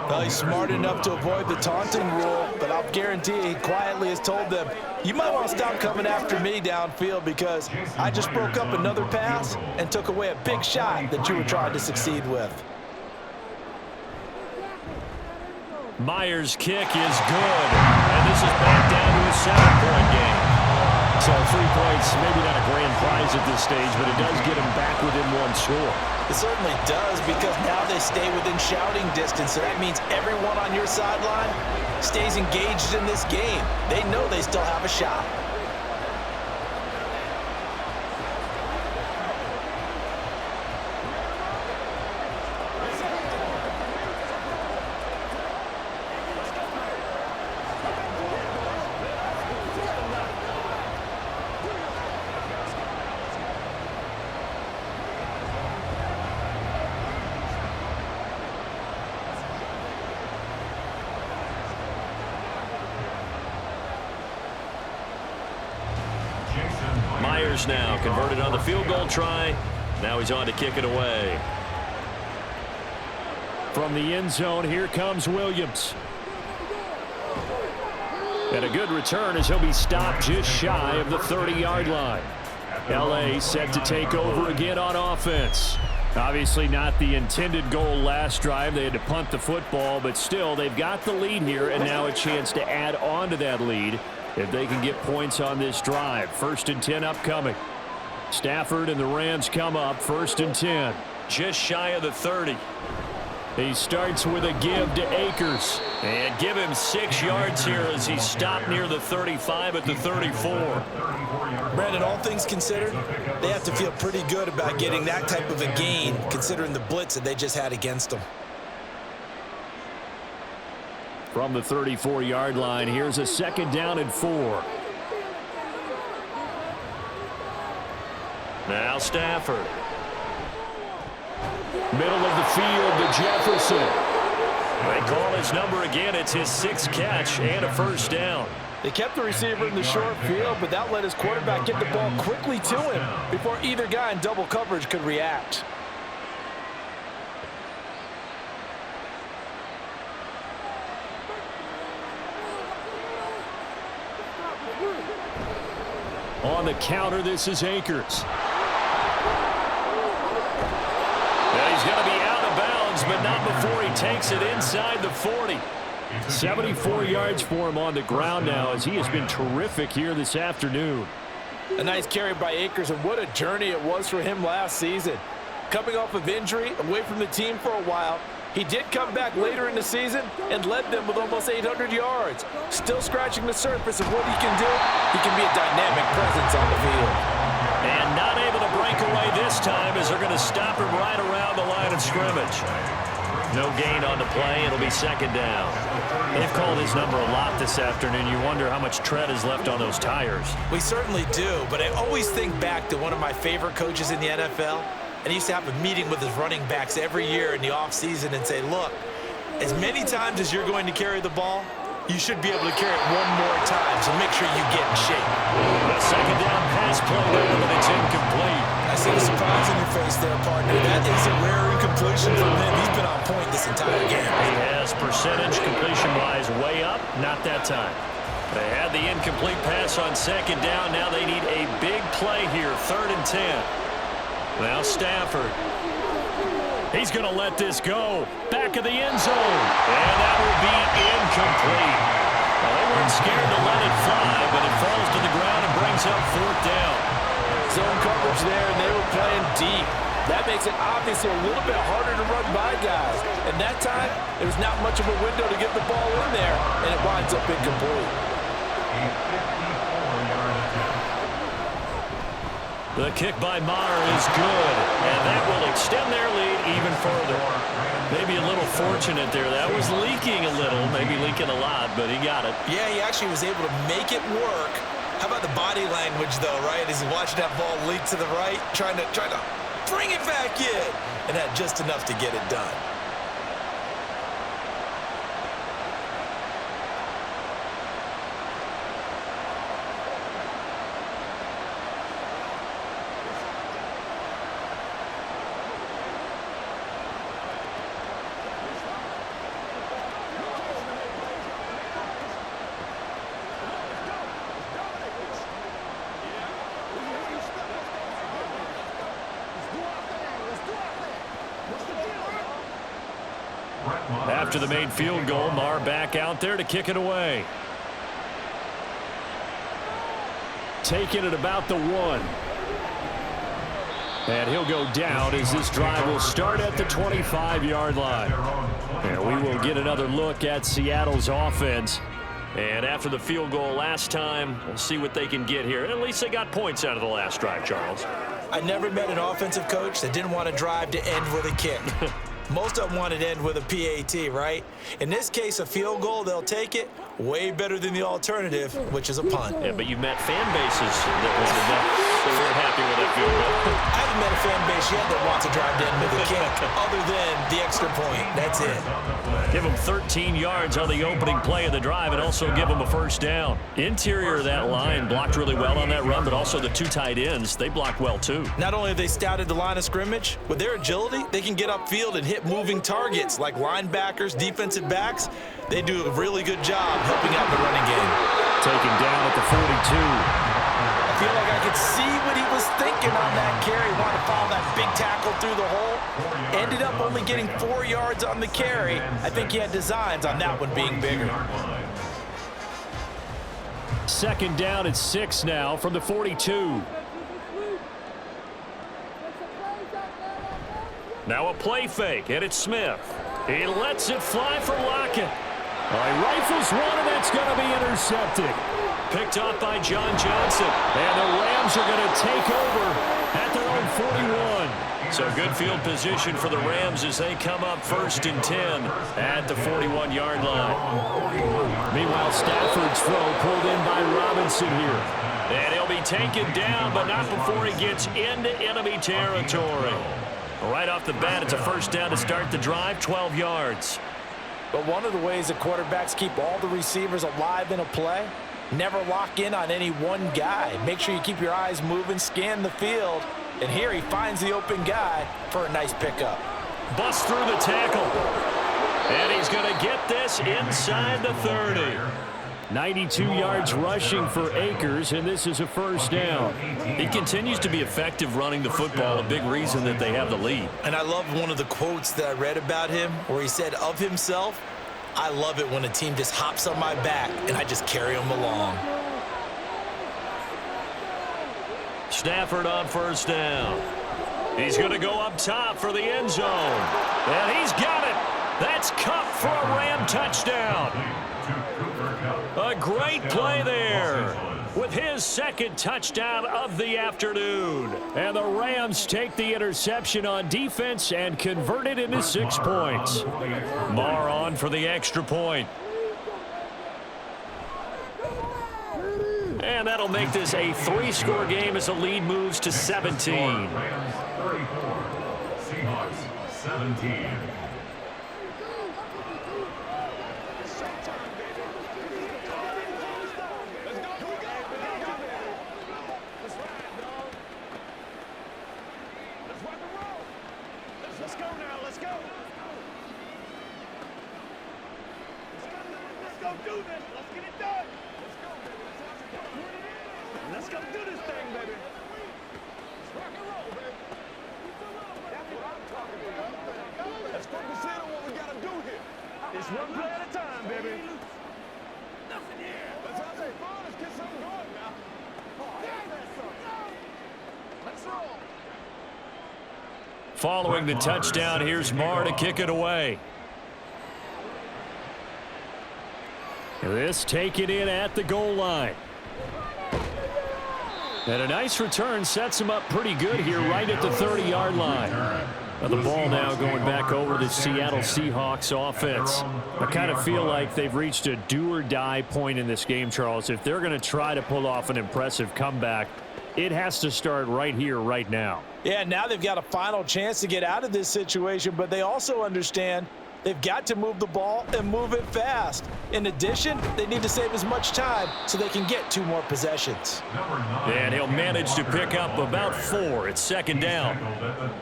Well, he's smart enough to avoid the taunting rule, but I'll guarantee he quietly has told them, you might want to stop coming after me downfield because I just broke up another pass and took away a big shot that you were trying to succeed with. Myers' kick is good, and this is back down to a 7-point game. So 3 points, maybe not a grand prize at this stage, but it does get them back within 1 score. It certainly does, because now they stay within shouting distance, so that means everyone on your sideline stays engaged in this game. They know they still have a shot. Myers now converted on the field goal try. Now he's on to kick it away. From the end zone, here comes Williams. And a good return as he'll be stopped just shy of the 30-yard line. L.A. set to take over again on offense. Obviously not the intended goal last drive. They had to punt the football, but still they've got the lead here, and now a chance to add on to that lead if they can get points on this drive. 1st and 10 upcoming. Stafford and the Rams come up 1st and 10. Just shy of the 30. He starts with a give to Akers. And give him 6 yards here as he stopped near the 35 at the 34. Brandon, all things considered, they have to feel pretty good about getting that type of a gain considering the blitz that they just had against them. From the 34-yard line, here's a 2nd down and 4. Now Stafford. Middle of the field to Jefferson. They call his number again. It's his 6th catch and a 1st down. They kept the receiver in the short field, but that let his quarterback get the ball quickly to him before either guy in double coverage could react. On the counter, this is Akers. He's going to be out of bounds, but not before he takes it inside the 40. 74 yards for him on the ground now as he has been terrific here this afternoon. A nice carry by Akers, and what a journey it was for him last season. Coming off of injury, away from the team for a while, he did come back later in the season and led them with almost 800 yards. Still scratching the surface of what he can do. He can be a dynamic presence on the field. And not able to break away this time as they're going to stop him right around the line of scrimmage. No gain on the play. It'll be 2nd down. They've called his number a lot this afternoon. You wonder how much tread is left on those tires. We certainly do, but I always think back to one of my favorite coaches in the NFL. And he used to have a meeting with his running backs every year in the offseason and say, look, as many times as you're going to carry the ball, you should be able to carry it one more time, so make sure you get in shape. A 2nd down pass play there, but it's incomplete. I see the surprise in your face there, partner. That is a rare incompletion from him. He's been on point this entire game. He has percentage completion-wise way up, not that time. They had the incomplete pass on 2nd down. Now they need a big play here, 3rd and 10. Now Stafford. He's going to let this go. Back of the end zone. And that will be incomplete. Well, they weren't scared to let it fly, but it falls to the ground and brings up 4th down. Zone coverage there, and they were playing deep. That makes it obviously a little bit harder to run by guys. And that time, there was not much of a window to get the ball in there, and it winds up incomplete. The kick by Maher is good, and that will extend their lead even further. Maybe a little fortunate there. That was leaking a little, maybe leaking a lot, but he got it. Yeah, he actually was able to make it work. How about the body language, though, right? As he watched that ball leak to the right, trying to bring it back in, and had just enough to get it done. After the made field goal, Maher back out there to kick it away. Taking it about the 1. And he'll go down as this drive will start at the 25-yard line. And we will get another look at Seattle's offense. And after the field goal last time, we'll see what they can get here. And at least they got points out of the last drive, Charles. I never met an offensive coach that didn't want to drive to end with a kick. Most of them want it to end with a PAT, right? In this case, a field goal, they'll take it. Way better than the alternative, which is a punt. Yeah, but you've met fan bases that wanted that. They weren't happy with that field goal. I haven't met a fan base yet that wants to drive to end with a kick, other than the extra point. That's it. Give them 13 yards on the opening play of the drive and also give them a 1st down. Interior of that line blocked really well on that run, but also the 2 tight ends, they blocked well too. Not only have they scouted the line of scrimmage, with their agility, they can get upfield and hit moving targets like linebackers, defensive backs. They do a really good job helping out the running game. Taken down at the 42. I feel like I could see what he was thinking on that carry. Wanted to follow that big tackle through the hole. Ended up only getting 4 yards on the carry. I think he had designs on that one being bigger. 2nd down at 6 now from the 42. Now a play fake, and it's Smith. He lets it fly for Lockett. He rifles one, and that's going to be intercepted. Picked off by John Johnson. And the Rams are going to take over at their own 41. So good field position for the Rams as they come up 1st and 10 at the 41-yard line. Meanwhile, Stafford's throw pulled in by Robinson here. And he'll be taken down, but not before he gets into enemy territory. Right off the bat, it's a 1st down to start the drive, 12 yards. But one of the ways that quarterbacks keep all the receivers alive in a play, never lock in on any one guy. Make sure you keep your eyes moving, scan the field, and here he finds the open guy for a nice pickup. Bust through the tackle. And he's going to get this inside the 30. 92 yards rushing for Akers, and this is a 1st down. He continues to be effective running the football, a big reason that they have the lead. And I love one of the quotes that I read about him where he said of himself, I love it when a team just hops on my back and I just carry them along. Stafford on 1st down. He's going to go up top for the end zone. And he's got it. That's Kupp for a Ram touchdown. A great play there with his 2nd touchdown of the afternoon. And the Rams take the interception on defense and convert it into 6 points. Maher on for the extra point. And that'll make this a 3-score game as the lead moves to 17. Seahawks 17. Let's focus in on what we got to do here. It's one play at a time, baby. Let's have some fun. Let's get something going now. Let's roll. Following the touchdown, here's Marr to kick it away. This taken in at the goal line. And a nice return sets him up pretty good here right at the 30-yard line. Now the ball now going back over the Seattle Seahawks offense. I kind of feel like they've reached a do-or-die point in this game, Charles. If they're going to try to pull off an impressive comeback, it has to start right here, right now. Yeah, now they've got a final chance to get out of this situation, but they also understand they've got to move the ball and move it fast. In addition, they need to save as much time so they can get 2 more possessions. And he'll manage to pick up about 4. It's second down.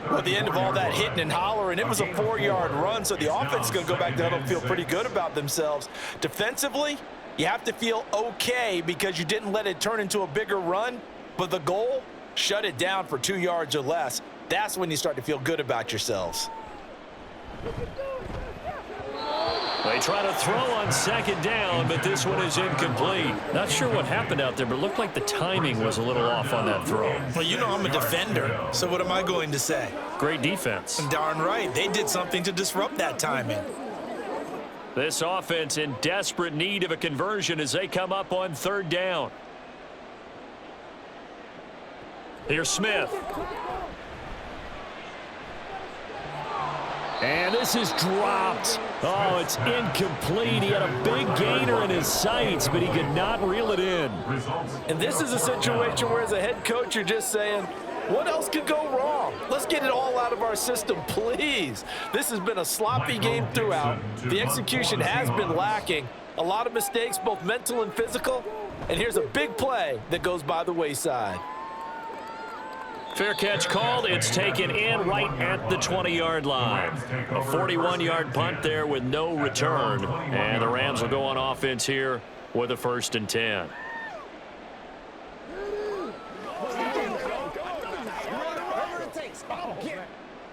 Well, at the end of all that hitting and hollering, it was a 4-yard run, so the offense is going to go back down and feel pretty good about themselves. Defensively, you have to feel okay because you didn't let it turn into a bigger run, but the goal, shut it down for 2 yards or less. That's when you start to feel good about yourselves. They try to throw on second down, but this one is incomplete. Not sure what happened out there, but it looked like the timing was a little off on that throw. Well, you know I'm a defender, so what am I going to say? Great defense. Darn right. They did something to disrupt that timing. This offense in desperate need of a conversion as they come up on third down. Here's Smith. And this is dropped. Oh, it's incomplete. He had a big gainer in his sights, but he could not reel it in. And this is a situation where as a head coach, you're just saying, what else could go wrong? Let's get it all out of our system, please. This has been a sloppy game throughout. The execution has been lacking. A lot of mistakes, both mental and physical. And here's a big play that goes by the wayside. Fair catch called. It's taken in right at the 20-yard line. A 41-yard punt there with no return. And the Rams will go on offense here with a 1st and 10.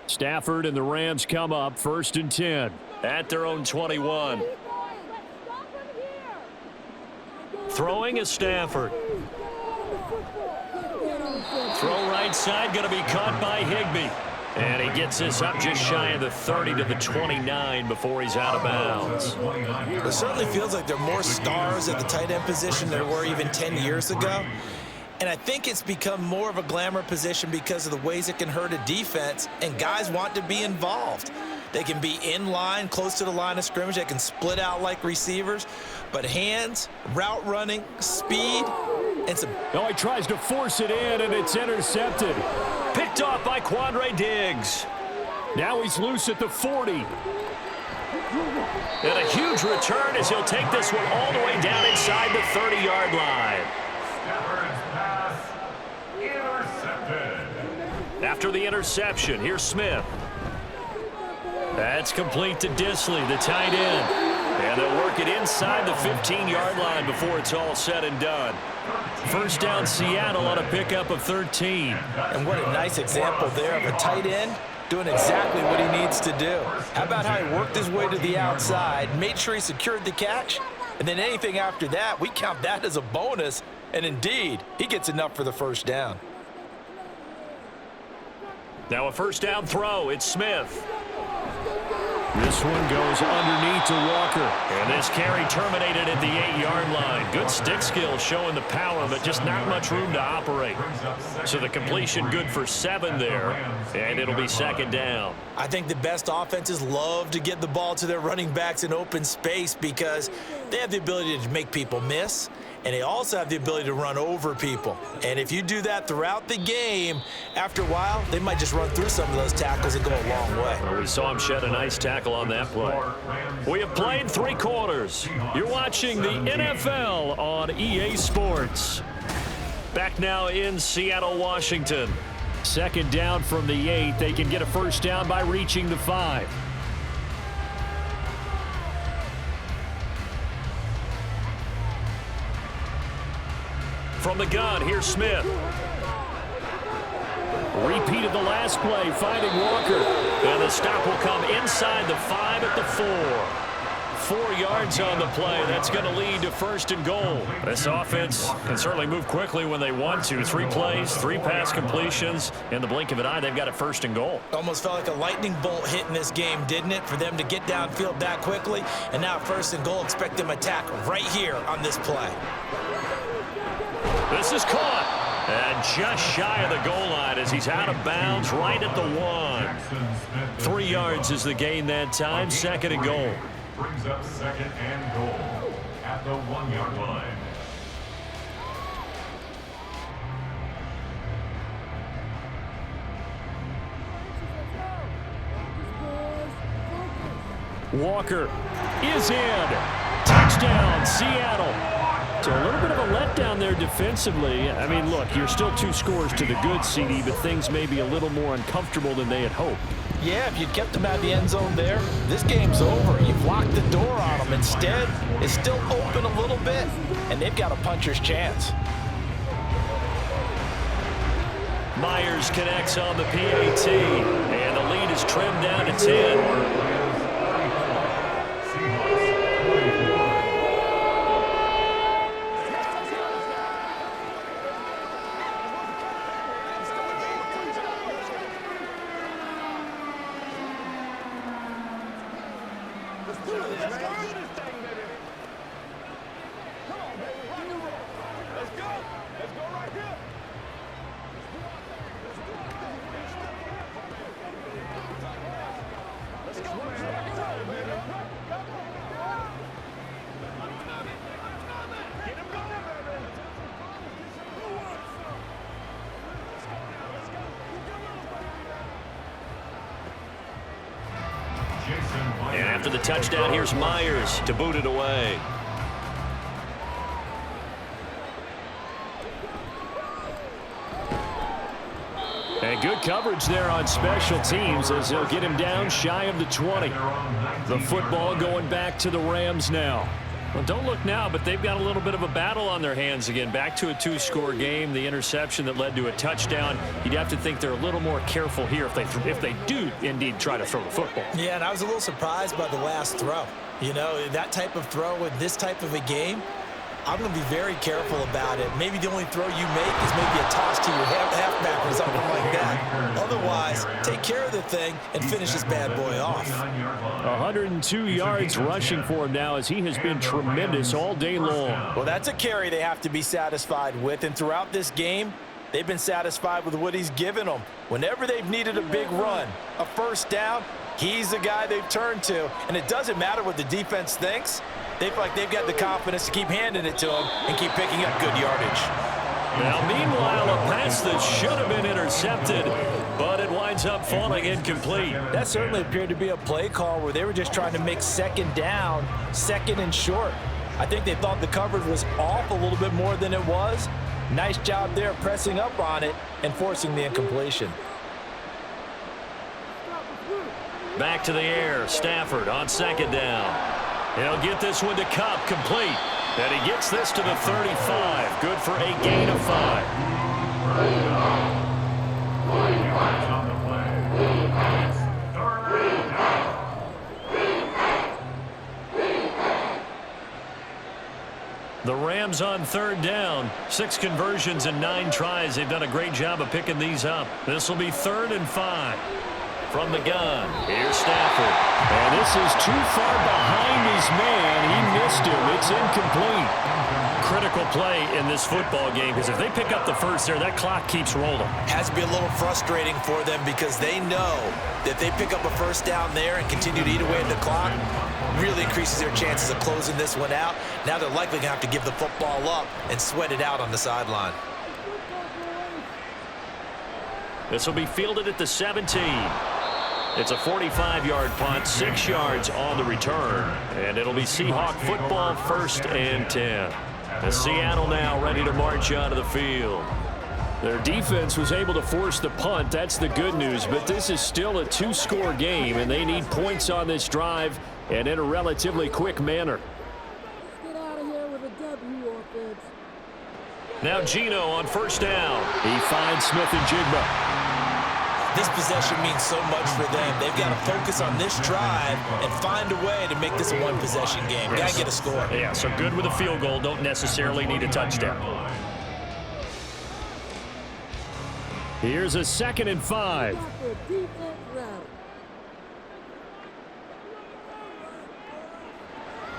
Stafford and the Rams come up 1st and 10 at their own 21. Throwing is Stafford. Throw right side, going to be caught by Higbee. And he gets this up just shy of the 30 to the 29 before he's out of bounds. It certainly feels like there are more stars at the tight end position than there were even 10 years ago. And I think it's become more of a glamour position because of the ways it can hurt a defense, and guys want to be involved. They can be in line, close to the line of scrimmage. They can split out like receivers. But hands, route running, speed, and some... Oh, he tries to force it in, and it's intercepted. Picked off by Quandre Diggs. Now he's loose at the 40. And a huge return as he'll take this one all the way down inside the 30-yard line. Stafford's pass intercepted. After the interception, here's Smith. That's complete to Disley, the tight end. And they'll work it inside the 15-yard line before it's all said and done. First down, Seattle on a pickup of 13. And what a nice example there of a tight end doing exactly what he needs to do. How about how he worked his way to the outside, made sure he secured the catch, and then anything after that, we count that as a bonus. And indeed, he gets enough for the first down. Now a first down throw. It's Smith. This one goes underneath to Walker. And this carry terminated at the 8-yard line. Good stick skill showing the power, but just not much room to operate. So the completion good for 7 there. And it'll be second down. I think the best offenses love to get the ball to their running backs in open space because they have the ability to make people miss, and they also have the ability to run over people. And if you do that throughout the game, after a while, they might just run through some of those tackles and go a long way. Well, we saw him shed a nice tackle on that play. We have played 3 quarters. You're watching the NFL on EA Sports. Back now in Seattle, Washington. Second down from the 8. They can get a first down by reaching the 5. From the gun, here's Smith. Repeated the last play, finding Walker. And the stop will come inside the 5 at the 4. 4 yards on the play. That's going to lead to 1st and goal. This offense can certainly move quickly when they want to. 3 plays, 3 pass completions. In the blink of an eye, they've got it 1st and goal. Almost felt like a lightning bolt hit in this game, didn't it? For them to get downfield that quickly. And now 1st and goal, expect them to attack right here on this play. This is caught. And just shy of the goal line as he's out of bounds right at the 1. 3 yards is the gain that time. 2nd and goal. Brings up 2nd and goal at the 1-yard line. Walker is in. Touchdown, Seattle. So a little bit of a letdown there defensively. I mean, look, you're still 2 scores to the good, CD, but things may be a little more uncomfortable than they had hoped. Yeah, if you'd kept them out of the end zone there, this game's over. You've locked the door on them. Instead, it's still open a little bit, and they've got a puncher's chance. Myers connects on the PAT, and the lead is trimmed down to 10. And after the touchdown, here's Myers to boot it away. And good coverage there on special teams as they'll get him down shy of the 20. The football going back to the Rams now. Well, don't look now, but they've got a little bit of a battle on their hands again. Back to a 2-score game. The interception that led to a touchdown. You'd have to think they're a little more careful here if they do indeed try to throw the football. Yeah, and I was a little surprised by the last throw. You know, that type of throw in this type of a game, I'm going to be very careful about it. Maybe the only throw you make is maybe a toss to your halfback or something like that. Otherwise, take care of the thing and finish this bad boy off. 102 yards rushing for him now as he has been tremendous all day long. Well, that's a carry they have to be satisfied with. And throughout this game, they've been satisfied with what he's given them. Whenever they've needed a big run, a 1st down, he's the guy they've turned to. And it doesn't matter what the defense thinks. They feel like they've got the confidence to keep handing it to him and keep picking up good yardage. Now, meanwhile, a pass that should have been intercepted, but it winds up falling incomplete. That certainly appeared to be a play call where they were just trying to make 2nd down, 2nd and short. I think they thought the coverage was off a little bit more than it was. Nice job there pressing up on it and forcing the incompletion. Back to the air. Stafford on 2nd down. He'll get this one to Cup, complete. And he gets this to the 35. Good for a gain of 5. On the play. It's 3rd down. The Rams on 3rd down. 6 conversions and 9 tries. They've done a great job of picking these up. This will be 3rd and 5. From the gun, here's Stafford. And this is too far behind his man. He missed him. It's incomplete. Critical play in this football game because if they pick up the 1st there, that clock keeps rolling. Has to be a little frustrating for them because they know that they pick up a 1st down there and continue to eat away at the clock, really increases their chances of closing this one out. Now they're likely going to have to give the football up and sweat it out on the sideline. This will be fielded at the 17. It's a 45-yard punt, 6 yards on the return. And it'll be Seahawk football, 1st and 10. As Seattle now ready to march onto the field. Their defense was able to force the punt. That's the good news. But this is still a 2-score game, and they need points on this drive and in a relatively quick manner. Get out of here with a W, offense. Now Geno on 1st down. He finds Smith and Jigba. this possession means so much for them. They've got to focus on this drive and find a way to make this a one-possession game. Got to get a score. Yeah, so good with a field goal. Don't necessarily need a touchdown. Here's a 2nd and 5.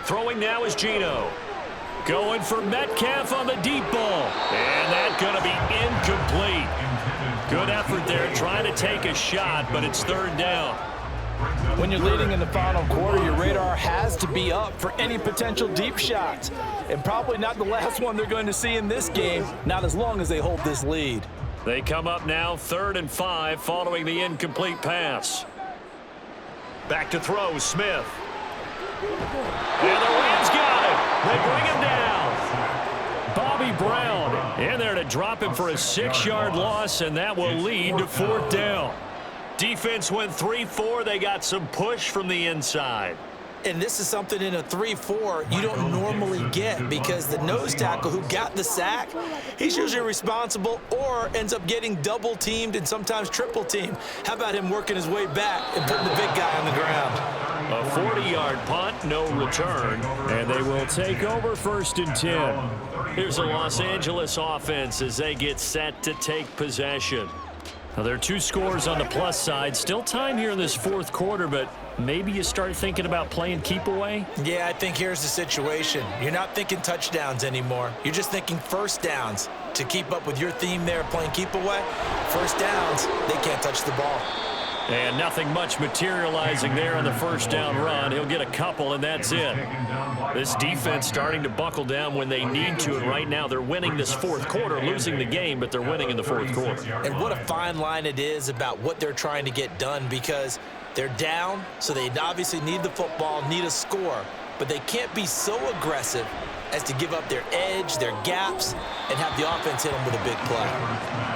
Throwing now is Geno. Going for Metcalf on the deep ball. And that's going to be incomplete. Good effort there trying to take a shot, but it's 3rd down. When you're leading in the final quarter, your radar has to be up for any potential deep shots. And probably not the last one they're going to see in this game, not as long as they hold this lead. They come up now 3rd and 5 following the incomplete pass. Back to throw, Smith. And the Rams got it. They bring him down. Bobby Brown in there to drop him for a 6-yard loss, and that will lead to 4th down. Defense went 3-4. They got some push from the inside. And this is something in a 3-4 you don't normally get, because the nose tackle who got the sack, he's usually responsible or ends up getting double-teamed and sometimes triple-teamed. How about him working his way back and putting the big guy on the ground? A 40-yard punt, no return, and they will take over 1st and 10. Here's a Los Angeles offense as they get set to take possession. Now, there are 2 scores on the plus side. Still time here in this 4th quarter, but maybe you start thinking about playing keep away? Yeah, I think here's the situation. You're not thinking touchdowns anymore. You're just thinking 1st downs. To keep up with your theme there, playing keep away, 1st downs, they can't touch the ball. And nothing much materializing there on the 1st down run. He'll get a couple, and that's it. This defense starting to buckle down when they need to, and right now they're winning this 4th quarter, losing the game, but they're winning in the 4th quarter. And what a fine line it is about what they're trying to get done, because they're down, so they obviously need the football, need a score, but they can't be so aggressive as to give up their edge, their gaps, and have the offense hit them with a big play.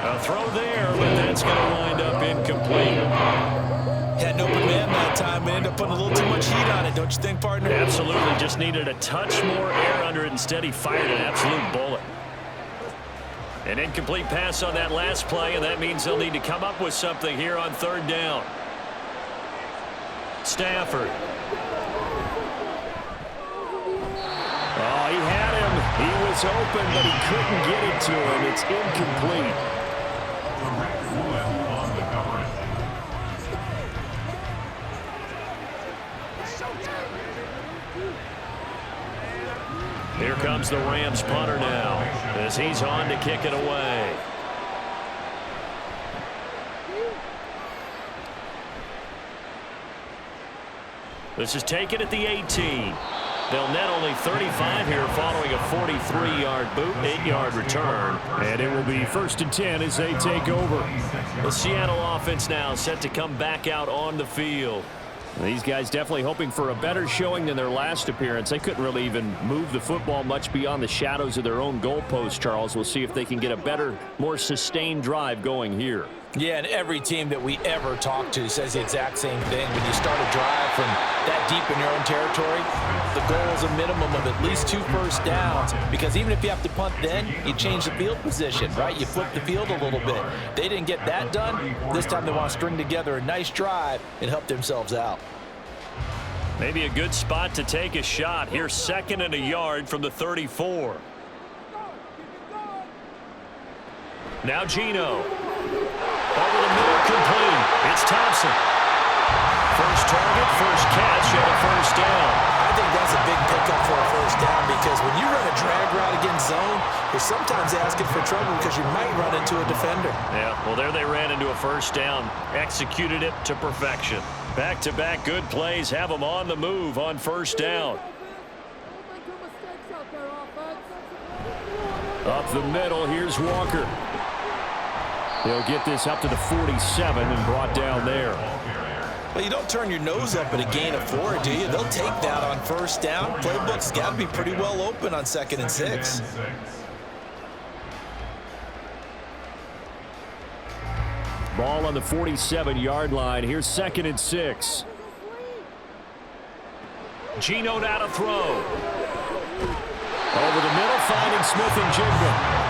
A throw there, but that's going to wind up incomplete. Had an open man that time and ended up putting a little too much heat on it, don't you think, partner? Absolutely. Just needed a touch more air under it. Instead, he fired an absolute bullet. An incomplete pass on that last play, and that means they'll need to come up with something here on 3rd down. Stafford. Oh, he had him. He was open, but he couldn't get it to him. It's incomplete. Here comes the Rams punter now as he's on to kick it away. This is taken at the 18. They'll net only 35 here following a 43-yard boot, 8-yard return. And it will be 1st and 10 as they take over. The Seattle offense now set to come back out on the field. These guys definitely hoping for a better showing than their last appearance. They couldn't really even move the football much beyond the shadows of their own goalpost, Charles. We'll see if they can get a better, more sustained drive going here. Yeah, and every team that we ever talk to says the exact same thing. When you start a drive from that deep in your own territory, the goal is a minimum of at least 2 first downs, because even if you have to punt then, you change the field position, right? You flip the field a little bit. They didn't get that done. This time they want to string together a nice drive and help themselves out. Maybe a good spot to take a shot. Here's 2nd and a yard from the 34. Now Geno. Over the middle, complete. It's Thompson. First target, first catch, and a 1st down. I think that's a big pickup for a 1st down, because when you run a drag route against zone, you're sometimes asking for trouble because you might run into a defender. Yeah, well, there they ran into a 1st down. Executed it to perfection. Back-to-back good plays have them on the move on 1st down. Up the middle, here's Walker. They'll get this up to the 47 and brought down there. Well, you don't turn your nose up at a gain of 4, do you? They'll take that on 1st down. Playbook's got to be pretty well open on 2nd and 6. Ball on the 47-yard line. Here's 2nd and 6. Geno now to throw. Over the middle, finding Smith and Jigba.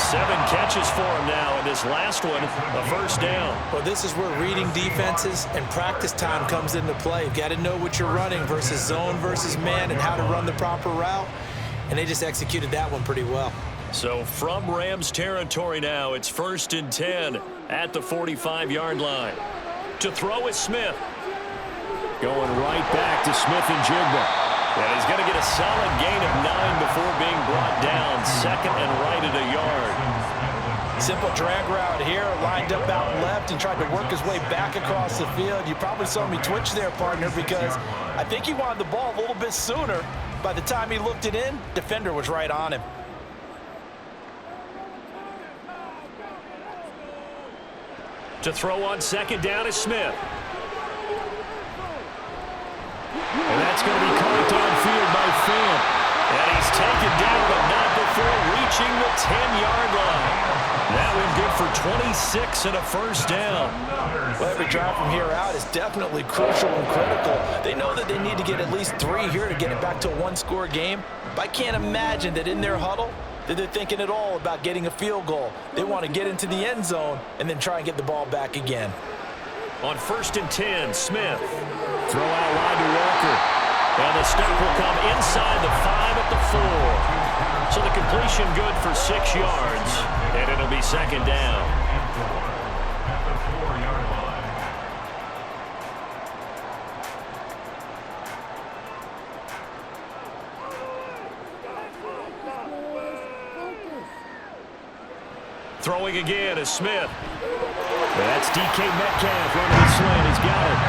7 catches for him now, and this last one, a first down. Well, this is where reading defenses and practice time comes into play. You've got to know what you're running versus zone versus man and how to run the proper route, and they just executed that one pretty well. So from Rams territory now, it's 1st and 10 at the 45-yard line. To throw is Smith. Going right back to Smith and Jigba. And he's going to get a solid gain of 9 before being brought down. 2nd and right at a yard. Simple drag route here, lined up out left and tried to work his way back across the field. You probably saw me twitch there, partner, because I think he wanted the ball a little bit sooner. By the time he looked it in, defender was right on him. To throw on 2nd down is Smith. And that's going to be caught downfield by Fant. And he's taken down, but not before reaching the 10-yard line. That one good for 26 and a first down. Well, every drive from here out is definitely crucial and critical. They know that they need to get at least 3 here to get it back to a one-score game. But I can't imagine that in their huddle that they're thinking at all about getting a field goal. They want to get into the end zone and then try and get the ball back again. On 1st and 10, Smith. Throw out wide to Walker. And the stop will come inside the 5 at the 4. So the completion good for 6 yards. And it'll be 2nd down. At the 4-yard line. Throwing again is Smith. That's DK Metcalf running the slant. He's got it.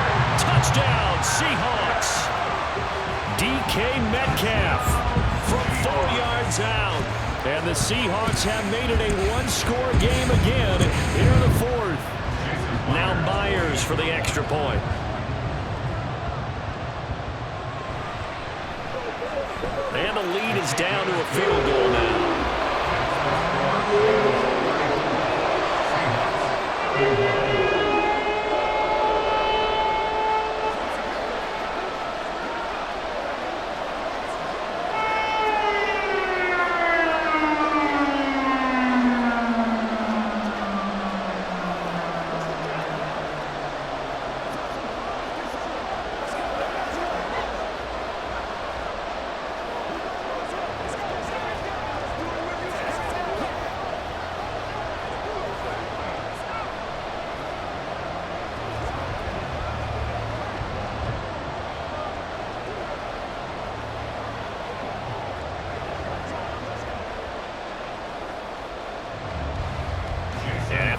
Touchdown, Seahawks. DK Metcalf from 4 yards out. And the Seahawks have made it a one-score game again here in the 4th. Now Myers for the extra point. And the lead is down to a field goal now.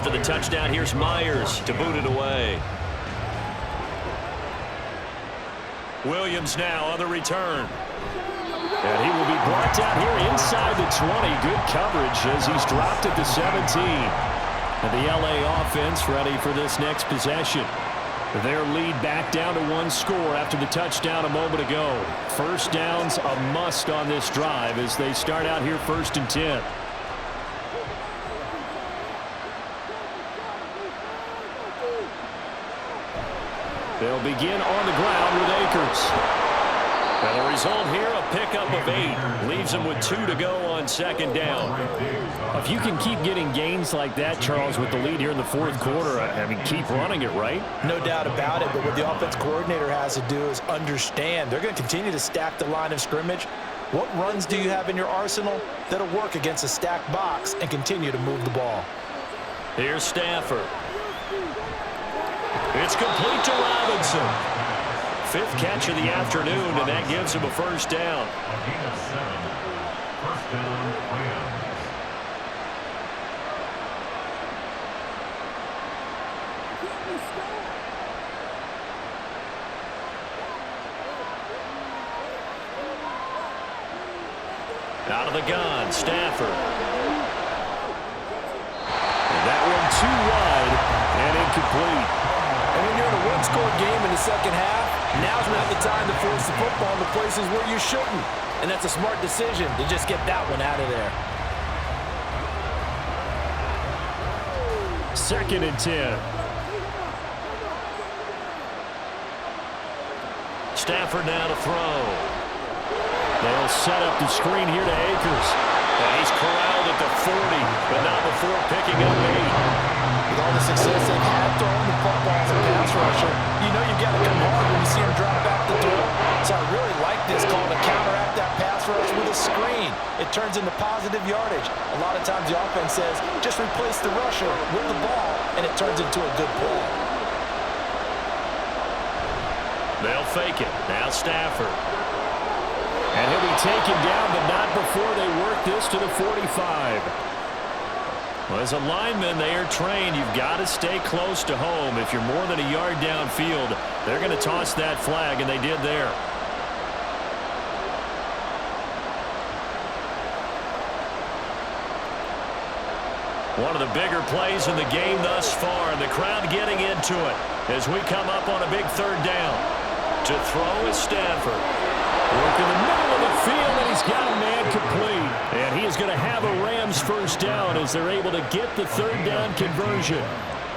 The touchdown, here's Myers to boot it away. Williams now on the return. And he will be brought down here inside the 20. Good coverage as he's dropped at the 17. And the LA offense ready for this next possession. Their lead back down to 1 score after the touchdown a moment ago. First down's a must on this drive as they start out here 1st and 10. They'll begin on the ground with Akers. And the result here, a pickup of 8. Leaves them with 2 to go on 2nd down. If you can keep getting gains like that, Charles, with the lead here in the 4th quarter, I mean, keep running it, right? No doubt about it, but what the offense coordinator has to do is understand they're going to continue to stack the line of scrimmage. What runs do you have in your arsenal that'll work against a stacked box and continue to move the ball? Here's Stafford. It's complete to Robinson. 5th catch of the afternoon, and that gives him a first down. A gain of 7. First down, Rams. Out of the gun, Stafford. And that one too wide and incomplete. And when you're in a one-score game in the second half, now's not the time to force the football in the places where you shouldn't. And that's a smart decision to just get that one out of there. 2nd and 10. Stafford now to throw. They'll set up the screen here to Akers. And he's corralled at the 40, but not screen. It turns into positive yardage. A lot of times the offense says, just replace the rusher with the ball, and it turns into a good play. They'll fake it. Now Stafford. And he'll be taken down, but not before they work this to the 45. Well, as a lineman, they are trained. You've got to stay close to home. If you're more than a yard downfield, they're going to toss that flag, and they did there. One of the bigger plays in the game thus far, and the crowd getting into it as we come up on a big third down. To throw is Stafford. Work in the middle of the field, and he's got a man complete. And he is going to have a Rams first down as they're able to get the third down conversion.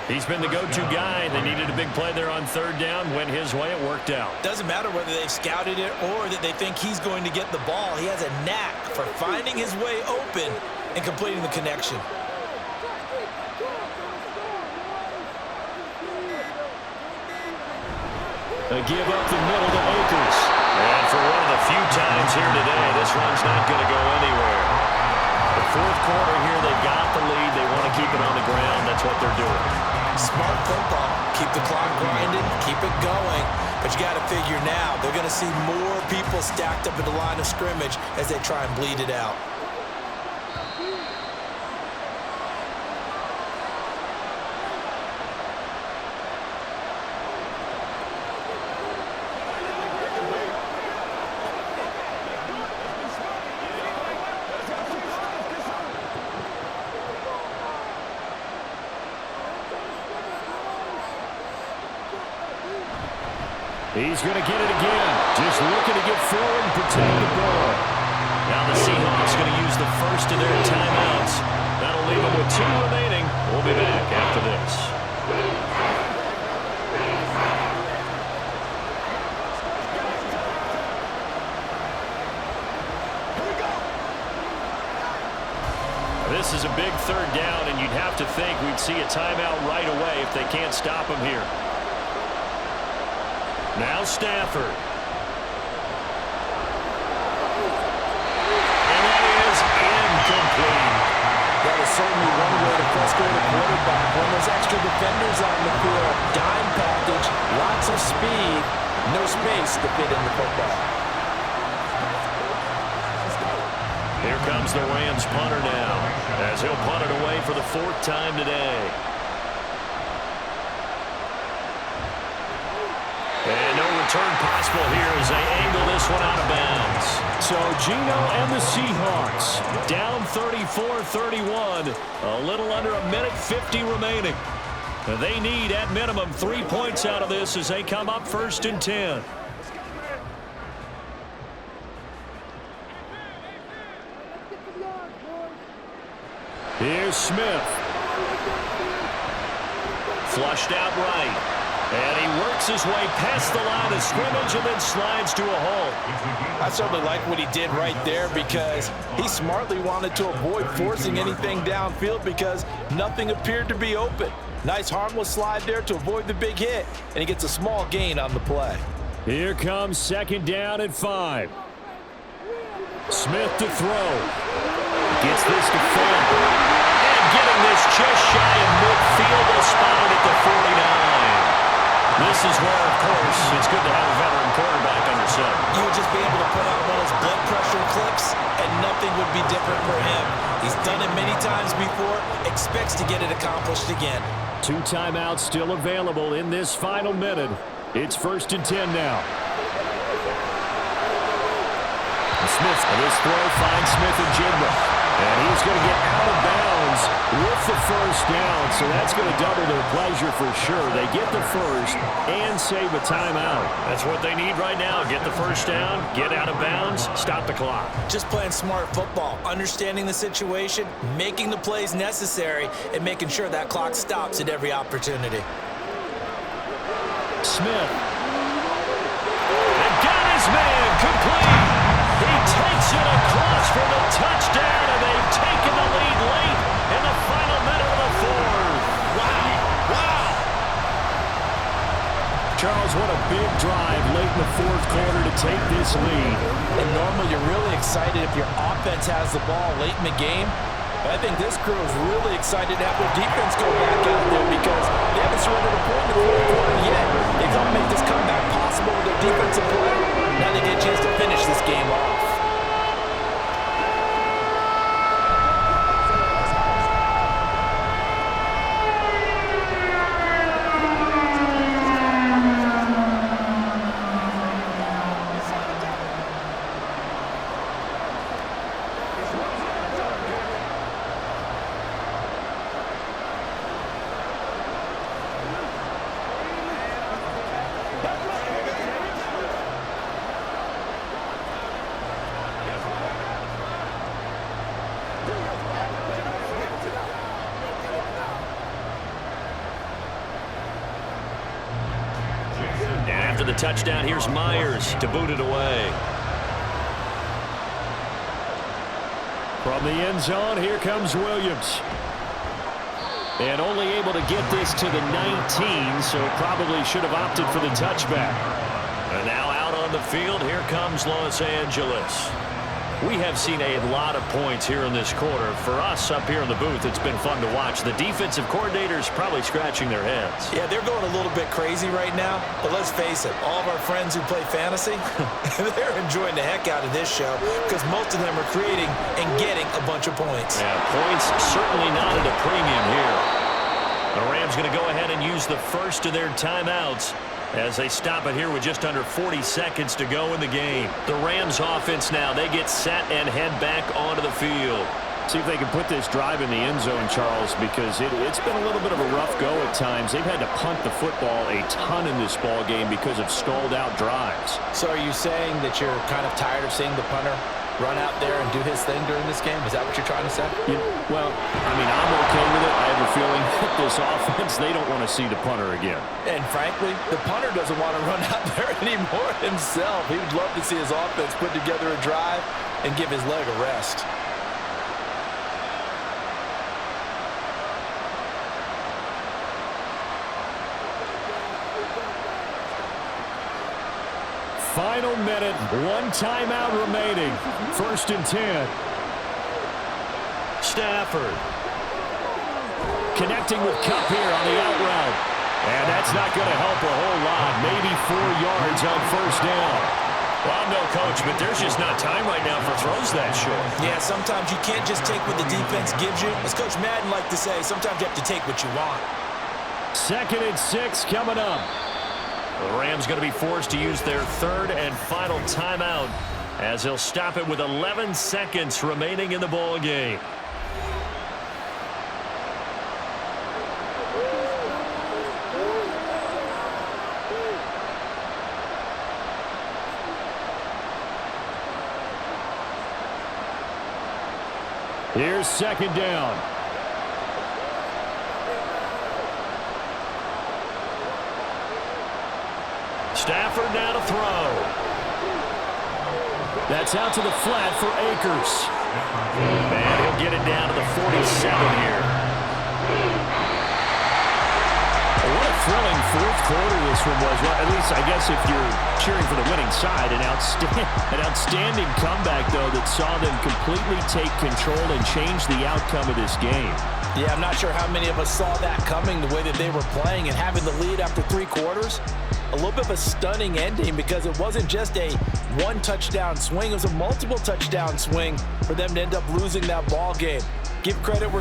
He's been the go-to guy. They needed a big play there on third down. Went his way. It worked out. Doesn't matter whether they've scouted it or that they think he's going to get the ball. He has a knack for finding his way open and completing the connection. A give up the middle to Akers. And for one of the few times here today, this one's not going to go anywhere. The fourth quarter here, they've got the lead. They want to keep it on the ground. That's what they're doing. Smart football. Keep the clock grinding. Keep it going. But you got to figure now, they're going to see more people stacked up at the line of scrimmage as they try and bleed it out. He's going to get it again. Just looking to get forward and protect the ball. Now the Seahawks going to use the first of their timeouts. That'll leave them with 2 remaining. We'll be back after this. This is a big third down, and you'd have to think we'd see a timeout right away if they can't stop him here. Now Stafford. And that is incomplete. That is certainly one way to frustrate a quarterback. When there's extra defenders on the field, dime package, lots of speed, no space to fit in the football. Here comes the Rams punter now, as he'll punt it away for the 4th time today. And no return possible here as they angle this one out of bounds. So Geno and the Seahawks down 34-31. A little under a minute 50 remaining. They need at minimum 3 points out of this as they come up 1st and 10. Here's Smith. Flushed out right. And he works his way past the line of scrimmage and then slides to a hole. I certainly like what he did right there because he smartly wanted to avoid forcing anything downfield because nothing appeared to be open. Nice harmless slide there to avoid the big hit, and he gets a small gain on the play. Here comes 2nd down and 5. Smith to throw. Gets this to Finn. And getting this just shy of midfield, they'll spot it at the 49. This is where, of course, it's good to have a veteran quarterback under center. You would just be able to put on one of those blood pressure clips, and nothing would be different for him. He's done it many times before, expects to get it accomplished again. 2 timeouts still available in this final minute. It's 1st and 10 now. Smith, and this throw finds Smith-Njigba. And he's going to get out of bounds with the first down, so that's going to double their pleasure for sure. They get the first and save a timeout. That's what they need right now. Get the first down, get out of bounds, stop the clock. Just playing smart football, understanding the situation, making the plays necessary, and making sure that clock stops at every opportunity. Smith. And got his man complete. He takes it across for the touchdown, and they've taken the lead late in the final minute of the 4th. Wow. Charles, what a big drive late in the fourth quarter to take this lead. And normally you're really excited if your offense has the ball late in the game. But I think this crew is really excited to have their defense go back out there because they haven't surrendered a point in the fourth quarter yet. They've got to make this comeback possible with their defensive play. Now they get a chance to finish this game off. After the touchdown, here's Myers to boot it away. From the end zone, here comes Williams. And only able to get this to the 19, so probably should have opted for the touchback. And now out on the field, here comes Los Angeles. We have seen a lot of points here in this quarter. For us up here in the booth, it's been fun to watch. The defensive coordinators probably scratching their heads. Yeah, they're going a little bit crazy right now. But let's face it, all of our friends who play fantasy, they're enjoying the heck out of this show because most of them are creating and getting a bunch of points. Yeah, points certainly not at a premium here. The Rams going to go ahead and use the first of their timeouts as they stop it here with just under 40 seconds to go in the game. The Rams offense now, they get set and head back onto the field. See if they can put this drive in the end zone, Charles, because it's been a little bit of a rough go at times. They've had to punt the football a ton in this ball game because of stalled out drives. So are you saying that you're kind of tired of seeing the punter run out there and do his thing during this game? Is that what you're trying to say? Well, I mean, I'm okay with it. I have a feeling that this offense, they don't want to see the punter again. And frankly, the punter doesn't want to run out there anymore himself. He would love to see his offense put together a drive and give his leg a rest. Final minute, one timeout remaining. 1st and 10. Stafford connecting with Kupp here on the out route. And that's not going to help a whole lot. Maybe 4 yards on 1st down. Well, I'm no coach, but there's just not time right now for throws that short. Yeah, sometimes you can't just take what the defense gives you. As Coach Madden liked to say, sometimes you have to take what you want. 2nd and 6 coming up. The Rams going to be forced to use their 3rd and final timeout as they'll stop it with 11 seconds remaining in the ball game. Here's 2nd down. Stafford now to throw. That's out to the flat for Akers. And he'll get it down to the 47 here. What a thrilling fourth quarter this one was. Well, at least, I guess, if you're cheering for the winning side, an outstanding comeback, though, that saw them completely take control and change the outcome of this game. Yeah, I'm not sure how many of us saw that coming, the way that they were playing and having the lead after 3 quarters. A little bit of a stunning ending because it wasn't just a one-touchdown swing. It was a multiple touchdown swing for them to end up losing that ball game. Give credit where